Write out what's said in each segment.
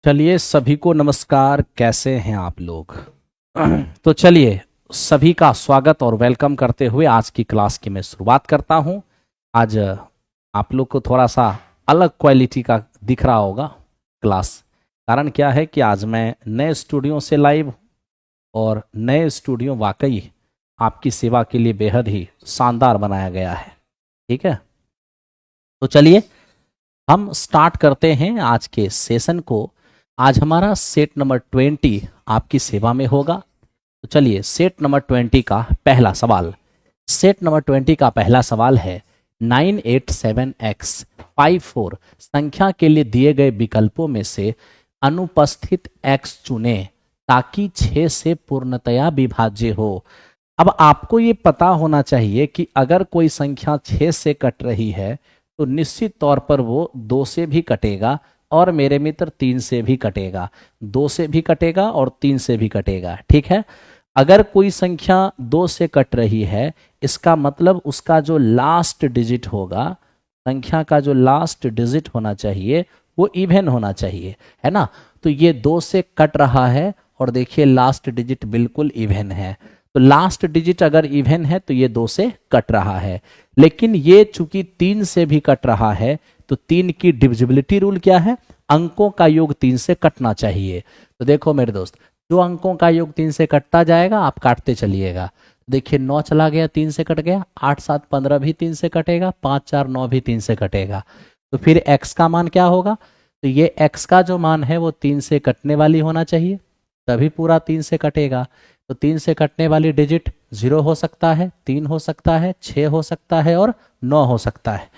चलिए सभी को नमस्कार। कैसे हैं आप लोग? तो चलिए सभी का स्वागत और वेलकम करते हुए आज की क्लास की मैं शुरुआत करता हूं। आज आप लोग को थोड़ा सा अलग क्वालिटी का दिख रहा होगा क्लास। कारण क्या है कि आज मैं नए स्टूडियो से लाइव हूं और नए स्टूडियो वाकई आपकी सेवा के लिए बेहद ही शानदार बनाया गया है। ठीक है, तो चलिए हम स्टार्ट करते हैं आज के सेशन को। आज हमारा सेट नंबर 20 आपकी सेवा में होगा। तो चलिए सेट नंबर 20 का पहला सवाल। सेट नंबर 20 का पहला सवाल है 987x54 संख्या के लिए दिए गए विकल्पों में से अनुपस्थित x चुने ताकि 6 से पूर्णतया विभाज्य हो। अब आपको ये पता होना चाहिए कि अगर कोई संख्या 6 से कट रही है तो निश्चित तौर पर वो 2 से भी कटेगा और मेरे मित्र 3 से भी कटेगा, 2 से भी कटेगा और 3 से भी कटेगा। ठीक है, अगर कोई संख्या 2 से कट रही है इसका मतलब उसका जो लास्ट डिजिट होगा, संख्या का जो लास्ट डिजिट होना चाहिए वो इवन होना चाहिए, है ना। तो ये 2 से कट रहा है और देखिए लास्ट डिजिट बिल्कुल इवन है। तो लास्ट डिजिट अगर इवन है तो ये 2 से कट रहा है, लेकिन ये चूंकि 3 से भी कट रहा है तो 3 की डिविजिबिलिटी रूल क्या है? अंकों का योग 3 से कटना चाहिए। तो देखो मेरे दोस्त, जो अंकों का योग 3 से कटता जाएगा आप काटते चलिएगा। देखिए 9 चला गया, 3 से कट गया, 8 7 15 भी 3 से कटेगा, 5 4 9 भी 3 से कटेगा। तो फिर x का मान क्या होगा? तो ये x का जो मान है वो 3 से कटने वाली होना चाहिए, तभी पूरा 3 से कटेगा। तो 3 से कटने वाली डिजिट 0 हो सकता है, 3 हो सकता है, 6 हो सकता है और 9 हो सकता है।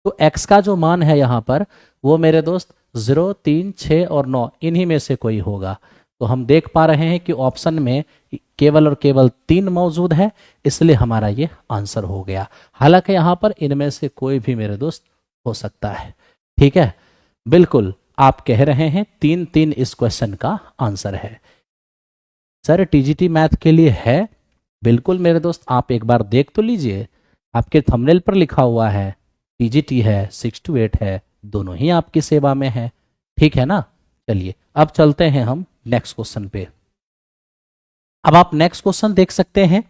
तो x का जो मान है यहाँ पर वो मेरे दोस्त 0 3 6 और 9 इन्हीं में से कोई होगा। तो हम देख पा रहे हैं कि ऑप्शन में केवल और केवल 3 मौजूद है, इसलिए हमारा ये आंसर हो गया। हालांकि यहाँ पर इनमें से कोई भी मेरे दोस्त हो सकता है। ठीक है, बिल्कुल आप कह रहे हैं 3 3 इस क्वेश्चन का आंसर है। सर टीजीटी मैथ के लिए है? बिल्कुल मेरे दोस्त, आप एक बार देख तो लीजिए, आपके थंबनेल पर लिखा हुआ है टीजीटी है, 6 to 8 है, दोनों ही आपकी सेवा में है। ठीक है ना। चलिए अब चलते हैं हम नेक्स्ट क्वेश्चन पे। अब आप नेक्स्ट क्वेश्चन देख सकते हैं,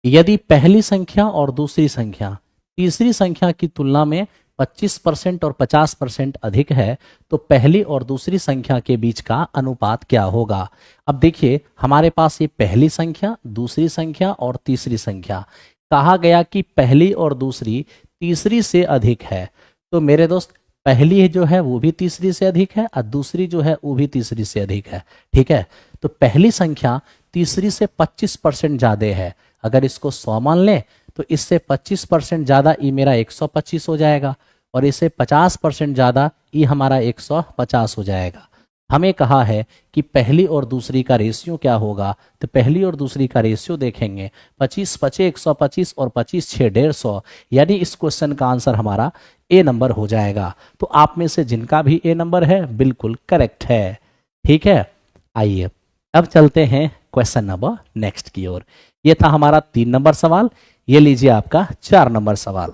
यदि पहली संख्या और दूसरी संख्या तीसरी संख्या की तुलना में 25% और 50% अधिक है तो पहली और दूसरी संख्या के बीच का अनुपात क्या होगा? अब देखिए हमारे पास ये पहली संख्या, दूसरी संख्या और तीसरी संख्या, कहा गया कि पहली और दूसरी तीसरी से अधिक है। तो मेरे दोस्त पहली जो है वो भी तीसरी से अधिक है और दूसरी जो है वो भी तीसरी से अधिक है। ठीक है, तो पहली संख्या तीसरी से 25% ज्यादा है। अगर इसको 100 मान लें तो इससे 25% ज्यादा ई मेरा 125 हो जाएगा और इससे 50% ज्यादा ई हमारा 150 हो जाएगा। हमें कहा है कि पहली और दूसरी का रेशियो क्या होगा, तो पहली और दूसरी का रेशियो देखेंगे 25 5 125 और 25 6 150, यानी इस क्वेश्चन का आंसर हमारा ए नंबर हो जाएगा। तो आप में से जिनका भी ए नंबर है बिल्कुल करेक्ट है। ठीक है, आइए अब चलते हैं क्वेश्चन नंबर नेक्स्ट की ओर। ये था हमारा 3 नंबर सवाल, ये लीजिए आपका 4 नंबर सवाल।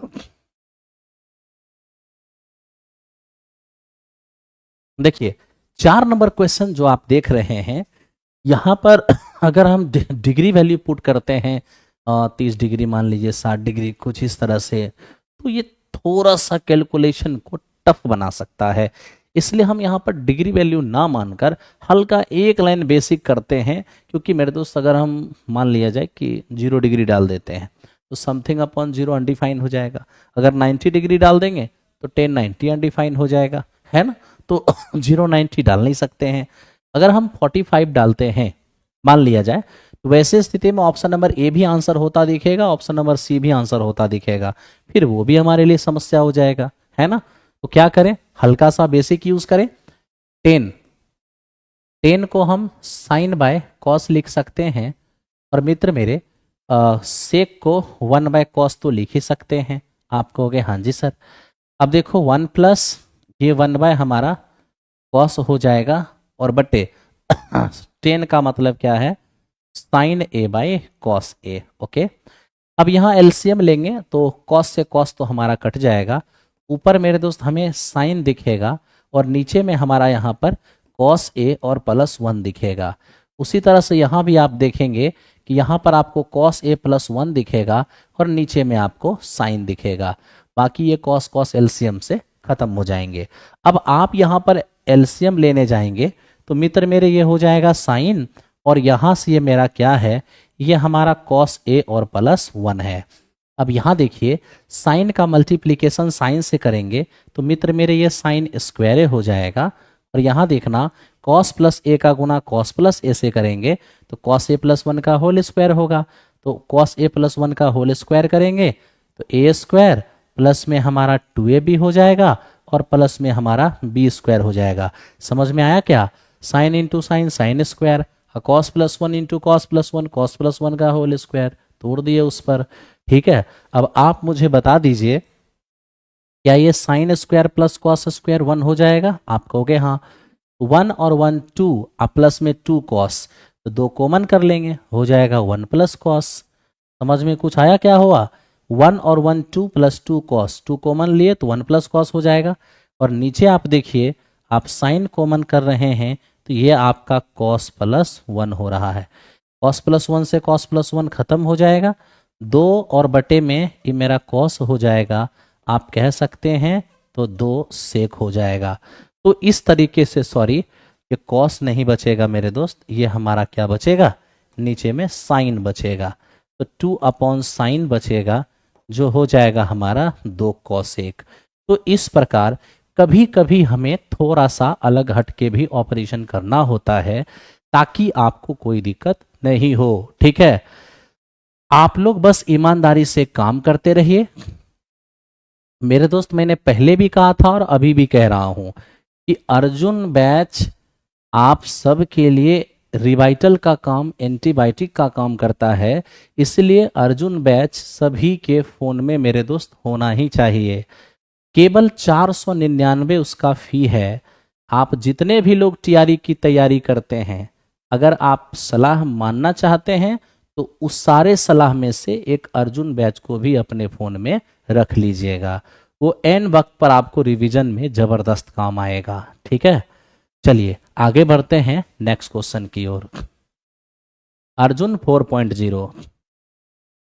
देखिए 4 नंबर क्वेश्चन जो आप देख रहे हैं यहां पर अगर हम डिग्री वैल्यू पुट करते हैं 30 डिग्री मान लीजिए, 60 डिग्री, कुछ इस तरह से, तो ये थोड़ा सा कैलकुलेशन को टफ बना सकता है। इसलिए हम यहाँ पर डिग्री वैल्यू ना मानकर हल्का एक लाइन बेसिक करते हैं, क्योंकि मेरे दोस्त अगर हम मान लिया जाए कि 0 डिग्री डाल देते हैं तो समथिंग अपॉन 0 अनडिफाइन हो जाएगा। अगर 90 डिग्री डाल देंगे तो 1090 अनडिफाइन हो जाएगा, है ना। तो 090 डाल नहीं सकते हैं। अगर हम 45 डालते हैं मान लिया जाए तो वैसे स्थिति में ऑप्शन नंबर ए भी आंसर होता दिखेगा, ऑप्शन नंबर सी भी आंसर होता दिखेगा, फिर वो भी हमारे लिए समस्या हो जाएगा, है ना। तो क्या करें, हल्का सा बेसिक यूज करें। 10 को हम साइन बाय कॉस लिख सकते हैं और मित्र मेरे सेक को 1 बाय कॉस तो लिख ही सकते हैं। आप कहोगे हाँ जी सर। अब देखो 1 प्लस ये 1 बाय हमारा कॉस हो जाएगा और बटे 10 का मतलब क्या है, sine A by cos A. Okay, अब यहाँ एलसीएम लेंगे तो कॉस से कॉस तो हमारा कट जाएगा, ऊपर मेरे दोस्त हमें साइन दिखेगा और नीचे में हमारा यहाँ पर कॉस ए और प्लस 1 दिखेगा। उसी तरह से यहाँ भी आप देखेंगे कि यहाँ पर आपको कॉस ए प्लस 1 दिखेगा और नीचे में आपको साइन दिखेगा। बाकी ये कॉस कॉस एलसीएम से खत्म हो जाएंगे। अब आप यहाँ पर एलसीएम लेने जाएंगे तो मित्र मेरे ये हो जाएगा साइन, और यहाँ से ये मेरा क्या है, ये हमारा कॉस ए और प्लस 1 है। अब यहाँ देखिए साइन का मल्टीप्लीकेशन साइन से करेंगे तो मित्र मेरे ये साइन स्क्वायर हो जाएगा, और यहाँ देखना कॉस प्लस ए का गुना कॉस प्लस ए से करेंगे तो कॉस ए प्लस 1 का होल स्क्वायर होगा। तो कॉस ए प्लस 1 का होल स्क्वायर करेंगे तो ए स्क्वायर प्लस में हमारा 2ab हो जाएगा और प्लस में हमारा बी स्क्वायर हो जाएगा। समझ में आया क्या? Sine into sine sine square, cos plus 1 into cos plus 1 cos plus 1 का होल स्क्वायर, तोड़ दिए उस पर। ठीक है, अब आप मुझे बता दीजिए क्या ये sine square plus cos square 1 हो जाएगा? आप कहोगे हाँ। 1 और 1 2, आप प्लस में 2 कॉस, तो 2 कॉमन कर लेंगे, हो जाएगा 1 प्लस कॉस। समझ में कुछ आया क्या हुआ? 1 और 1 2 प्लस 2 कॉस, 2 कॉमन लिए तो 1 प्लस कॉस हो जाएगा। और नीचे आप देखिए आप साइन कॉमन कर रहे हैं तो ये आपका कॉस प्लस 1 हो रहा है। कॉस प्लस 1 से कॉस प्लस 1 खत्म हो जाएगा, 2 और बटे में ये मेरा कॉस हो जाएगा, आप कह सकते हैं तो 2 सेक हो जाएगा। तो इस तरीके से, सॉरी ये कॉस नहीं बचेगा मेरे दोस्त, ये हमारा क्या बचेगा, नीचे में साइन बचेगा। तो 2 अपॉन साइन बचेगा जो हो जाएगा हमारा 2 कॉस 1। तो इस प्रकार कभी कभी हमें थोड़ा सा अलग हट के भी ऑपरेशन करना होता है ताकि आपको कोई दिक्कत नहीं हो। ठीक है, आप लोग बस ईमानदारी से काम करते रहिए मेरे दोस्त। मैंने पहले भी कहा था और अभी भी कह रहा हूं कि अर्जुन बैच आप सब के लिए रिवाइटल का काम, एंटीबायोटिक का काम करता है, इसलिए अर्जुन बैच सभी के फोन में मेरे दोस्त होना ही चाहिए। केवल 499 उसका फी है। आप जितने भी लोग टीआरई की तैयारी करते हैं, अगर आप सलाह मानना चाहते हैं तो उस सारे सलाह में से एक अर्जुन बैच को भी अपने फ़ोन में रख लीजिएगा। वो एन वक्त पर आपको रिवीजन में ज़बरदस्त काम आएगा। ठीक है, चलिए आगे बढ़ते हैं नेक्स्ट क्वेश्चन की ओर। अर्जुन 4.0,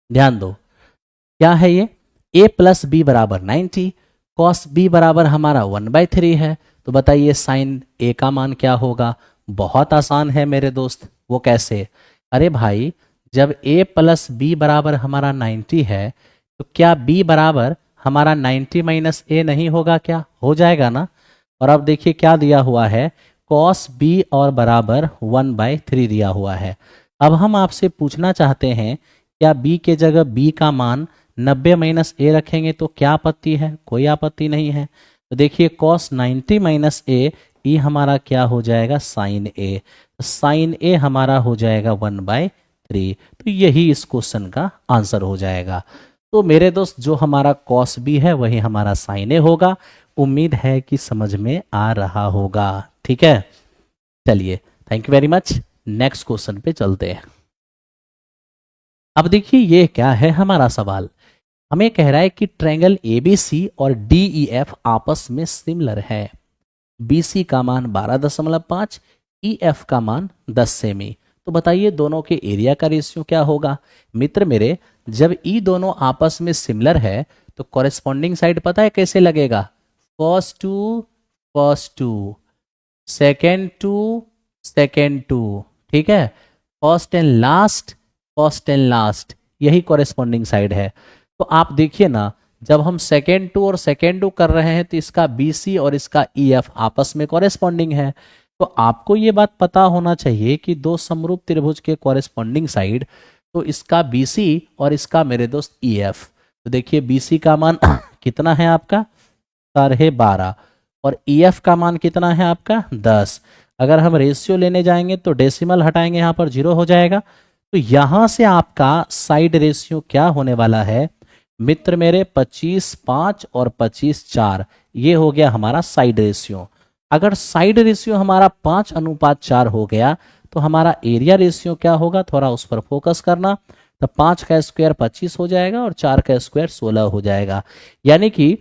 ध्यान दो क्या है ये, a प्लस बी बराबर 90, कॉस बी बराबर हमारा 1/3 है। तो बताइए साइन a का मान क्या होगा? बहुत आसान है मेरे दोस्त। वो कैसे? अरे भाई जब a प्लस बी बराबर हमारा 90 है तो क्या b बराबर हमारा 90 माइनस a नहीं होगा? क्या हो जाएगा ना। और अब देखिए क्या दिया हुआ है, कॉस b और बराबर 1/3 दिया हुआ है। अब हम आपसे पूछना चाहते हैं क्या b के जगह b का मान 90 माइनस a रखेंगे तो क्या आपत्ति है? कोई आपत्ति नहीं है। तो देखिए कॉस 90 माइनस a, ये हमारा क्या हो जाएगा, साइन a। तो साइन a हमारा हो जाएगा 1/3। तो यही इस क्वेश्चन का आंसर हो जाएगा। तो मेरे दोस्त जो हमारा कॉस b है वही हमारा साइन a होगा। उम्मीद है कि समझ में आ रहा होगा। ठीक है, चलिए thank you very much. Next question पे चलते हैं। अब देखिए ये क्या है हमारा सवाल, हमें कह रहा है कि ट्रायंगल ABC और DEF आपस में सिमिलर है। BC का मान 12.5, EF का मान 10 सेमी। तो बताइए दोनों के एरिया का रेशियो क्या होगा? मित्र मेरे जब ई दोनों आपस में सिमिलर है तो कॉरेस्पॉन्डिंग साइड पता है कैसे लगेगा, फर्स्ट टू सेकेंड टू, ठीक है, फर्स्ट एंड लास्ट, यही कॉरेस्पॉन्डिंग साइड है। तो आप देखिए ना जब हम सेकेंड टू और सेकेंड टू कर रहे हैं तो इसका BC और इसका EF आपस में कॉरेस्पॉन्डिंग है। तो आपको ये बात पता होना चाहिए कि दो समरूप त्रिभुज के कॉरेस्पॉन्डिंग साइड, तो इसका BC और इसका मेरे दोस्त EF। तो देखिए BC का मान कितना है आपका 12.5 और EF का मान कितना है आपका 10। अगर हम रेशियो लेने जाएंगे तो डेसिमल हटाएंगे, यहाँ पर 0 हो जाएगा। तो यहां से आपका साइड रेशियो क्या होने वाला है मित्र मेरे, 25:5 और 25:4, ये हो गया हमारा साइड रेशियो। अगर साइड रेशियो हमारा 5:4 हो गया तो हमारा एरिया रेशियो क्या होगा, थोड़ा उस पर फोकस करना। तो 5 का स्क्वायर 25 हो जाएगा और 4 का स्क्वायर 16 हो जाएगा। यानी कि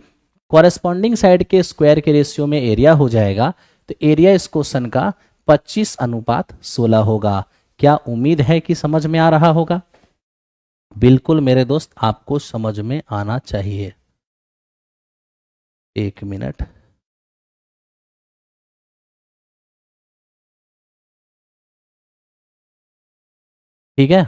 कॉरेस्पॉन्डिंग साइड के स्क्वायर के रेशियो में एरिया हो जाएगा। तो एरिया इस क्वेश्चन का 25:16 होगा। क्या उम्मीद है कि समझ में आ रहा होगा? बिल्कुल मेरे दोस्त, आपको समझ में आना चाहिए। एक मिनट। ठीक है,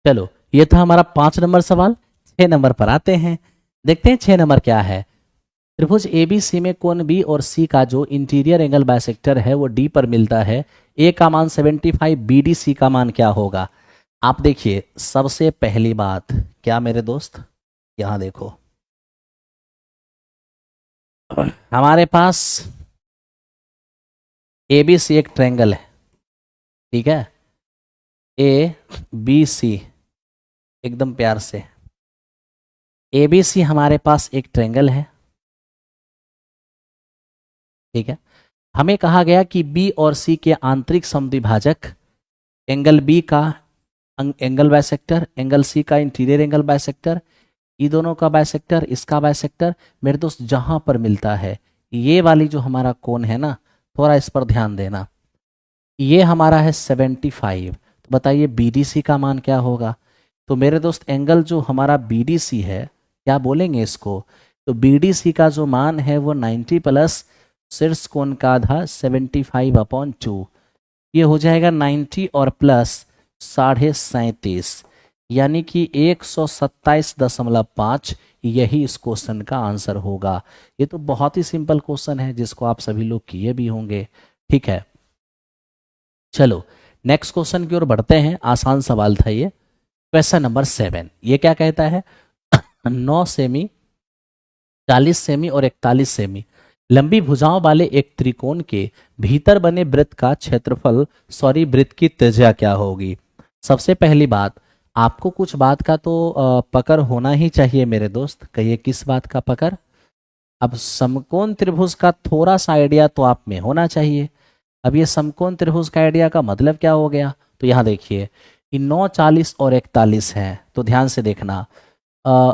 चलो ये था हमारा 5 नंबर सवाल। 6 नंबर पर आते हैं, देखते हैं 6 नंबर क्या है। त्रिभुज एबीसी में कोण बी और सी का जो इंटीरियर एंगल बाइसेक्टर है वो डी पर मिलता है। ए का मान 75, बी डी सी का मान क्या होगा? आप देखिए, सबसे पहली बात क्या मेरे दोस्त, यहां देखो, हमारे पास ए बी सी एक ट्रायंगल है, ठीक है, ए बी सी, एकदम प्यार से, ए बी सी हमारे पास एक ट्रायंगल है, ठीक है। हमें कहा गया कि बी और सी के आंतरिक समद्विभाजक एंगल बी का एंगल बाइसेक्टर, एंगल सी का इंटीरियर एंगल बाइसेक्टर, ये दोनों का बाइसेक्टर, इसका बाइसेक्टर, मेरे दोस्त जहां पर मिलता है, ये वाली जो हमारा कोण है ना, थोड़ा इस पर ध्यान देना, ये हमारा है 75। तो बताइए बीडीसी का मान क्या होगा? तो मेरे दोस्त एंगल जो हमारा बीडीसी है, क्या बोलेंगे इसको, तो बीडीसी का जो मान है वो 90 प्लस शीर्ष कोण का आधा 75/2, ये हो जाएगा 90 और प्लस 37.5, यानी कि 127.5, यही इस क्वेश्चन का आंसर होगा। ये तो बहुत ही सिंपल क्वेश्चन है जिसको आप सभी लोग किए भी होंगे, ठीक है। चलो नेक्स्ट क्वेश्चन की ओर बढ़ते हैं, आसान सवाल था ये। क्वेश्चन नंबर 7, ये क्या कहता है? 9 सेमी, 40 सेमी और 41 सेमी लंबी भुजाओं वाले एक त्रिकोण के भीतर बने वृत्त का क्षेत्रफल, वृत्त की त्रिज्या क्या होगी? सबसे पहली बात, आपको कुछ बात का तो पकड़ होना ही चाहिए मेरे दोस्त। कहिए किस बात का पकड़? अब समकोण त्रिभुज का थोड़ा सा आइडिया तो आप में होना चाहिए। अब ये समकोण त्रिभुज का आइडिया का मतलब क्या हो गया? तो यहाँ देखिए, ये 9, 40 और 41 है, तो ध्यान से देखना।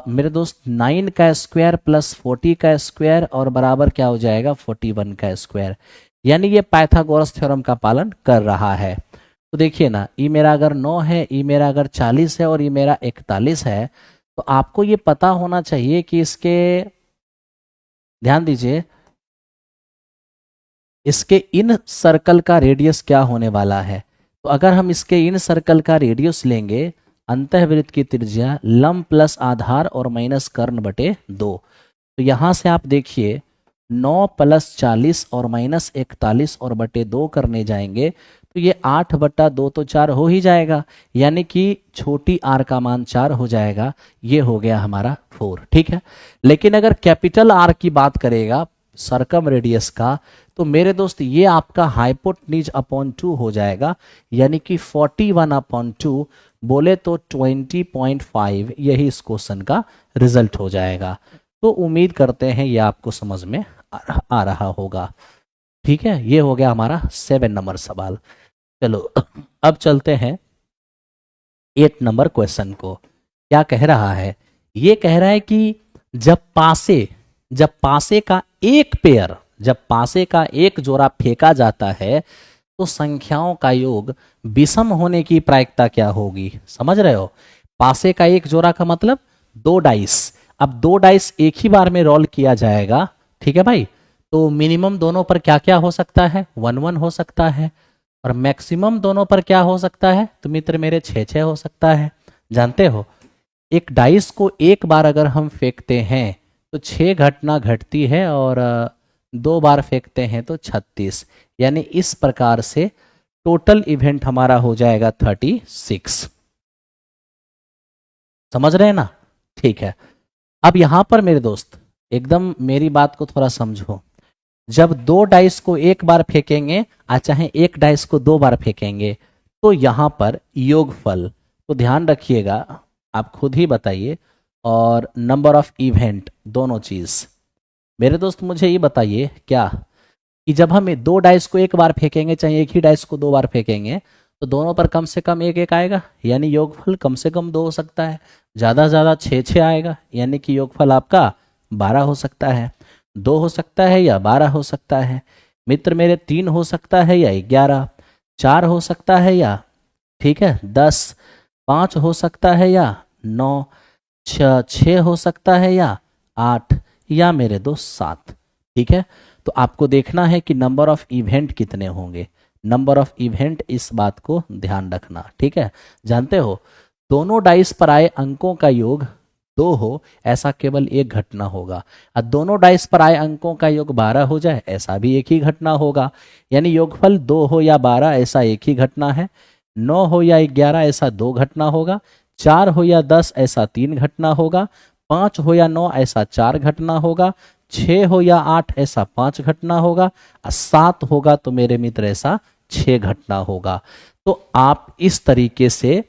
मेरे दोस्त 9 का स्क्वायर प्लस 40 का स्क्वायर और बराबर क्या हो जाएगा? 41 का स्क्वायर, यानी ये पाइथागोरस थ्योरम का पालन कर रहा है। तो देखिए ना, ये मेरा अगर 9 है, ये मेरा अगर 40 है और ये मेरा 41 है, तो आपको ये पता होना चाहिए कि इसके, ध्यान दीजिए, इसके इन सर्कल का रेडियस क्या होने वाला है। तो अगर हम इसके इन सर्कल का रेडियस लेंगे, अंतःवृत्त की त्रिज्या लंब प्लस आधार और माइनस कर्ण बटे 2, तो यहां से आप देखिए 9 प्लस 40 और माइनस 41 और बटे 2 करने जाएंगे तो ये 8/2 तो 4 हो ही जाएगा, यानी कि छोटी आर का मान 4 हो जाएगा। ये हो गया हमारा 4, ठीक है। लेकिन अगर कैपिटल आर की बात करेगा सरकम रेडियस का, तो मेरे दोस्त ये आपका हाइपोटेन्यूज अपॉन 2 हो जाएगा, यानी कि 41/2, बोले तो 20.5, यही इस क्वेश्चन का रिजल्ट हो जाएगा। तो उम्मीद करते हैं ये आपको समझ में आ रहा होगा, ठीक है। ये हो गया हमारा 7 नंबर सवाल। चलो अब चलते हैं 8 नंबर क्वेश्चन को। क्या कह रहा है? ये कह रहा है कि जब पासे का एक पेयर, जब पासे का एक जोड़ा फेंका जाता है तो संख्याओं का योग विषम होने की प्रायिकता क्या होगी? समझ रहे हो? पासे का एक जोड़ा का मतलब 2 डाइस। अब 2 डाइस एक ही बार में रोल किया जाएगा, ठीक है भाई। तो मिनिमम दोनों पर क्या क्या हो सकता है? 1-1 हो सकता है, और मैक्सिमम दोनों पर क्या हो सकता है? तो मित्र मेरे 6-6 हो सकता है। जानते हो, एक डाइस को एक बार अगर हम फेंकते हैं तो 6 घटना घटती है, और 2 बार फेंकते हैं तो 36, यानी इस प्रकार से टोटल इवेंट हमारा हो जाएगा 36। समझ रहे हैं ना? ठीक है। अब यहां पर मेरे दोस्त एकदम मेरी बात को थोड़ा समझो। जब 2 डाइस को एक बार फेंकेंगे और चाहे एक डाइस को 2 बार फेंकेंगे, तो यहां पर योगफल, तो ध्यान रखिएगा, आप खुद ही बताइए, और नंबर ऑफ इवेंट, दोनों चीज। मेरे दोस्त मुझे ये बताइए क्या, कि जब हम 2 डाइस को एक बार फेंकेंगे चाहे एक ही डाइस को 2 बार फेंकेंगे, तो दोनों पर कम से कम एक एक आएगा, यानी योगफल कम से कम 2 हो सकता है, ज्यादा से ज्यादा 6-6 आएगा, यानी कि योगफल आपका 12 हो सकता है। 2 हो सकता है या 12 हो सकता है। मित्र मेरे 3 हो सकता है या 11, 4 हो सकता है या, ठीक है, 10, 5 हो सकता है या 9, 6 हो सकता है या 8, या मेरे दोस्त 7। ठीक है, तो आपको देखना है कि नंबर ऑफ इवेंट कितने होंगे। नंबर ऑफ इवेंट, इस बात को ध्यान रखना। ठीक है, जानते हो दोनों डाइस पर आए अंकों का योग 2 हो, ऐसा केवल एक घटना होगा। और दोनों डाइस पर आए अंकों का योग 12 हो जाए, ऐसा भी एक ही घटना होगा। यानी योगफल 2 हो या 12, ऐसा एक ही घटना है। 9 हो या 11, ऐसा 2 घटना होगा। 4 हो या 10, ऐसा 3 घटना होगा। 5 हो या 9, ऐसा 4 घटना होगा। 6 हो या 8, ऐसा 5 घटना होगा। और 7 होगा तो मेरे मित्र ऐसा 6 घटना होगा। तो आप इस तरीके से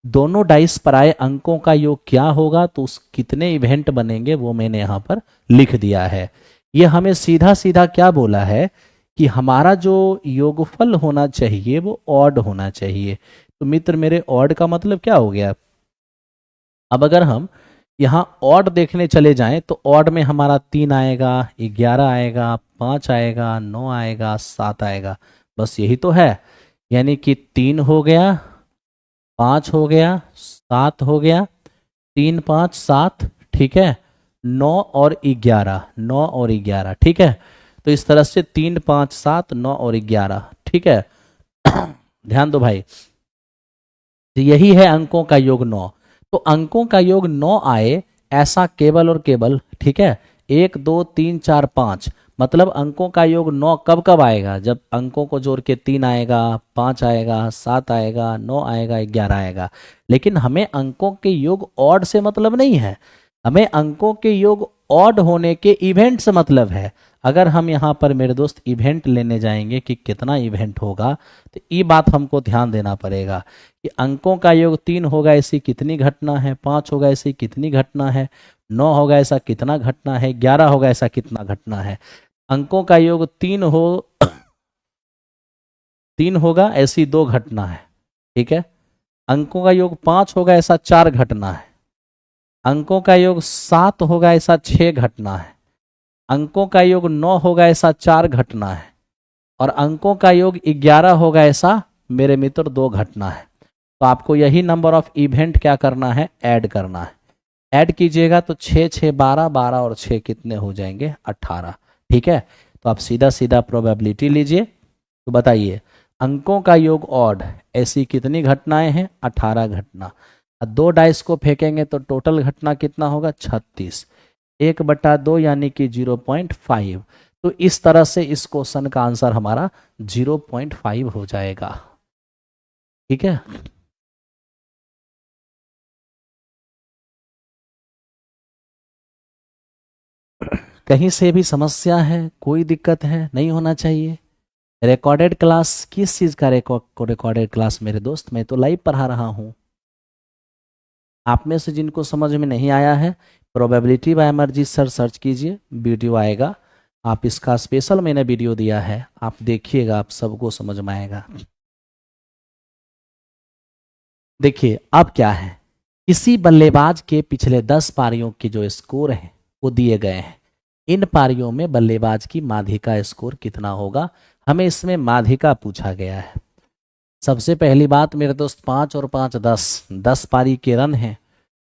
दोनों डाइस पर आए अंकों का योग क्या होगा, तो उस कितने इवेंट बनेंगे वो मैंने यहां पर लिख दिया है। ये हमें सीधा सीधा क्या बोला है कि हमारा जो योगफल होना चाहिए वो ऑड होना चाहिए। तो मित्र मेरे ऑड का मतलब क्या हो गया। अब अगर हम यहाँ ऑड देखने चले जाएं तो ऑड में हमारा 3 आएगा, 11 आएगा, 5 आएगा, 9 आएगा, 7 आएगा। बस यही तो है। यानी कि 3 हो गया, 5 हो गया, 7 हो गया, 3 5 7, ठीक है, 9 और 11, 9 और 11, ठीक है। तो इस तरह से 3 5 7 9 और 11, ठीक है। ध्यान दो भाई, तो यही है अंकों का योग 9। तो अंकों का योग 9 आए ऐसा केवल और केवल, ठीक है, 1 2 3 4 5, मतलब अंकों का योग 9 कब कब आएगा, जब अंकों को जोड़ के 3 आएगा, 5 आएगा, 7 आएगा, 9 आएगा, 11 आएगा। लेकिन हमें अंकों के योग ऑड से मतलब नहीं है, हमें अंकों के योग ऑड होने के इवेंट से मतलब है। अगर हम यहाँ पर मेरे दोस्त इवेंट लेने जाएंगे कि कितना इवेंट होगा, तो ये बात हमको ध्यान देना पड़ेगा कि अंकों का योग 3 होगा ऐसी कितनी घटना है, 5 होगा ऐसी कितनी घटना है, 9 होगा ऐसा कितना घटना है, 11 होगा ऐसा कितना घटना है। अंकों का योग 3 होगा ऐसी 2 घटना है, ठीक है। अंकों का योग 5 होगा ऐसा 4 घटना है। अंकों का योग 7 होगा ऐसा 6 घटना है। अंकों का योग 9 होगा ऐसा 4 घटना है। और अंकों का योग 11 होगा ऐसा मेरे मित्र 2 घटना है। तो आपको यही नंबर ऑफ इवेंट क्या करना है, ऐड करना है। ऐड कीजिएगा तो 6 6 12, 12 और 6 कितने हो जाएंगे, 18, ठीक है। तो आप सीधा सीधा प्रोबेबिलिटी लीजिए, तो बताइए अंकों का योग ऑड ऐसी कितनी घटनाएं हैं, 18 घटना। 2 डाइस को फेंकेंगे तो टोटल घटना कितना होगा, 36, 1/2 यानी कि 0.5। तो इस तरह से इस क्वेश्चन का आंसर हमारा 0.5 हो जाएगा, ठीक है। कहीं से भी समस्या है, कोई दिक्कत है, नहीं होना चाहिए। रिकॉर्डेड क्लास, किस चीज का रिकॉर्डेड क्लास मेरे दोस्त, मैं तो लाइव पढ़ा रहा हूं। आप में से जिनको समझ में नहीं आया है, प्रोबेबिलिटी बाय एमर्जी सर सर्च कीजिए, वीडियो आएगा। आप इसका स्पेशल मैंने वीडियो दिया है, आप देखिएगा, आप सबको समझ में आएगा। देखिए अब क्या है, किसी बल्लेबाज के पिछले 10 पारियों के जो स्कोर हैं वो दिए गए हैं। इन पारियों में बल्लेबाज की माधी का स्कोर कितना होगा, हमें इसमें माधी का पूछा गया है। सबसे पहली बात मेरे दोस्त, 5 और 5 10, 10 पारी के रन हैं।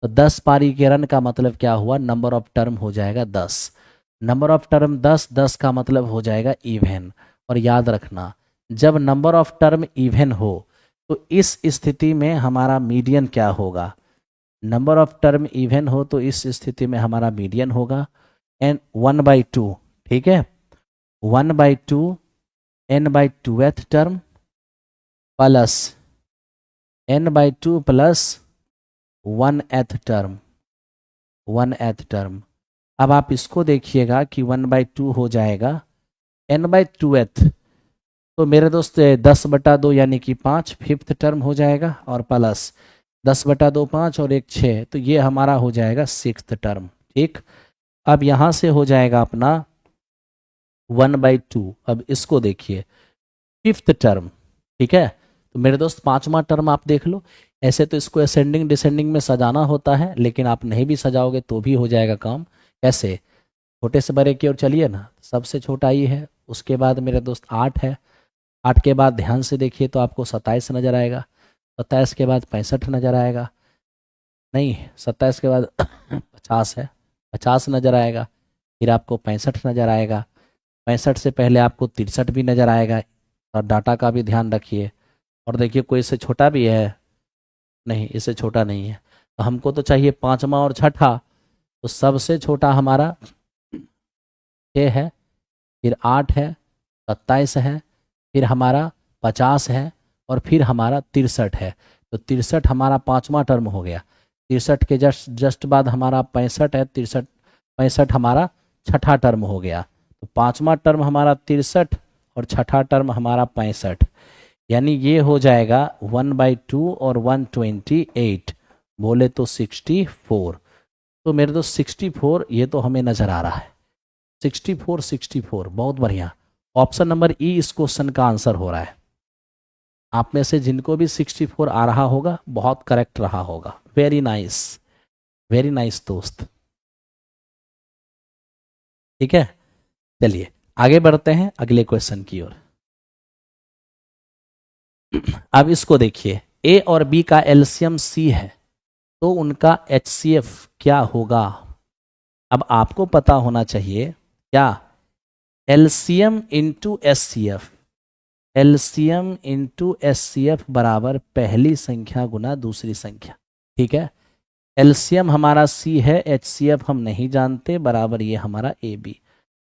तो 10 पारी के रन का मतलब क्या हुआ, नंबर ऑफ टर्म हो जाएगा 10। नंबर ऑफ टर्म 10, 10 का मतलब हो जाएगा इवन। और याद रखना, जब नंबर ऑफ टर्म इवन हो तो इस स्थिति में हमारा मीडियन क्या होगा, नंबर ऑफ टर्म इवन हो तो इस स्थिति में हमारा मीडियन होगा एन 1/2, ठीक है, 1/2 n/2th term plus n/2 plus 1th term, 1th term. अब आप इसको देखिएगा कि 1/2 हो जाएगा n/2th, तो मेरे दोस्त 10/2 यानी कि 5 5th टर्म हो जाएगा, और प्लस 10/2 5 और 1 6, तो ये हमारा हो जाएगा 6th टर्म, ठीक। अब यहाँ से हो जाएगा अपना 1/2। अब इसको देखिए 5th टर्म, ठीक है। तो मेरे दोस्त 5वां टर्म आप देख लो, ऐसे तो इसको असेंडिंग डिसेंडिंग में सजाना होता है, लेकिन आप नहीं भी सजाओगे तो भी हो जाएगा काम। कैसे, छोटे से बड़े की ओर चलिए ना, सबसे छोटा ये है, उसके बाद मेरे दोस्त 8 है, 8 के बाद ध्यान से देखिए तो आपको 27 नजर आएगा, 27 के बाद 65 नजर आएगा, नहीं 27 के बाद 50 है, 50 नजर आएगा, फिर आपको 65 नजर आएगा, 65 से पहले आपको 63 भी नजर आएगा। और डाटा का भी ध्यान रखिए, और देखिए कोई इससे छोटा भी है, नहीं इससे छोटा नहीं है, तो हमको तो चाहिए पांचवा और छठा, तो सबसे छोटा हमारा 6 है, फिर 8 है, 27 है, फिर हमारा 50 है, और फिर हमारा 63 है। तो 63 हमारा पांचवा टर्म हो गया, 63 के जस्ट बाद हमारा 65 है, 65 हमारा छठा टर्म हो गया। तो पांचवा टर्म हमारा 63 और छठा टर्म हमारा 65, यानी ये हो जाएगा 1/2 और 128, बोले तो 64। तो मेरे दोस्त 64 ये तो हमें नजर आ रहा है, 64 64 बहुत बढ़िया। ऑप्शन नंबर ई इस क्वेश्चन का आंसर हो रहा है। आप में से जिनको भी 64 आ रहा होगा बहुत करेक्ट रहा होगा। वेरी नाइस दोस्त, ठीक है। चलिए आगे बढ़ते हैं अगले क्वेश्चन की ओर। अब इसको देखिए, ए और बी का एलसीएम सी है, तो उनका एचसीएफ क्या होगा। अब आपको पता होना चाहिए क्या, LCM into HCF, LCM into HCF बराबर पहली संख्या गुना दूसरी संख्या, ठीक है। एलसीएम हमारा सी है, एचसीएफ हम नहीं जानते, बराबर ये हमारा ए बी।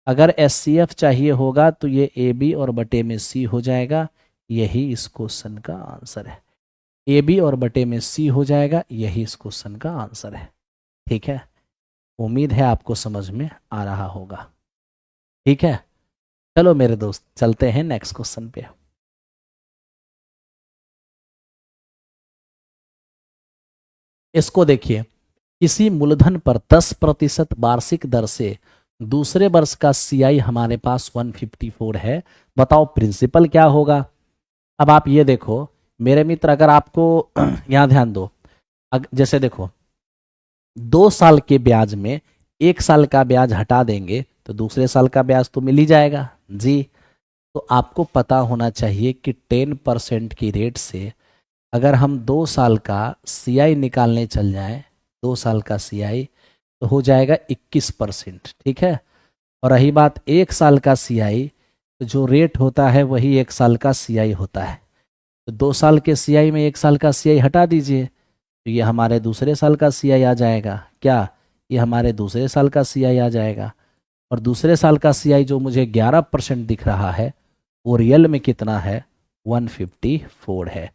अगर एचसीएफ चाहिए होगा तो ये ए बी और बटे में सी हो जाएगा, यही इस क्वेश्चन का आंसर है। ए बी और बटे में सी हो जाएगा, यही इस क्वेश्चन का आंसर है, ठीक है। उम्मीद है आपको समझ में आ रहा होगा, ठीक है। चलो मेरे दोस्त चलते हैं नेक्स्ट क्वेश्चन पे। इसको देखिए, किसी मूलधन पर 10% वार्षिक दर से दूसरे वर्ष का सीआई हमारे पास 154 है, बताओ प्रिंसिपल क्या होगा। अब आप ये देखो मेरे मित्र, अगर आपको यहाँ ध्यान दो, जैसे देखो 2 साल के ब्याज में 1 साल का ब्याज हटा देंगे तो दूसरे साल का ब्याज तो मिल ही जाएगा जी। तो आपको पता होना चाहिए कि 10% की रेट से अगर हम 2 साल का सीआई निकालने चल जाएं, 2 साल का सीआई तो हो जाएगा 21%, ठीक है। और रही बात 1 साल का सीआई, तो जो रेट होता है वही 1 साल का सीआई होता है। तो 2 साल के सीआई में 1 साल का सीआई हटा दीजिए, तो ये हमारे दूसरे साल का सीआई आ जाएगा। क्या, ये हमारे दूसरे साल का सीआई आ जाएगा। और दूसरे साल का सीआई जो मुझे 11% दिख रहा है, वो रियल में कितना है, 154 है।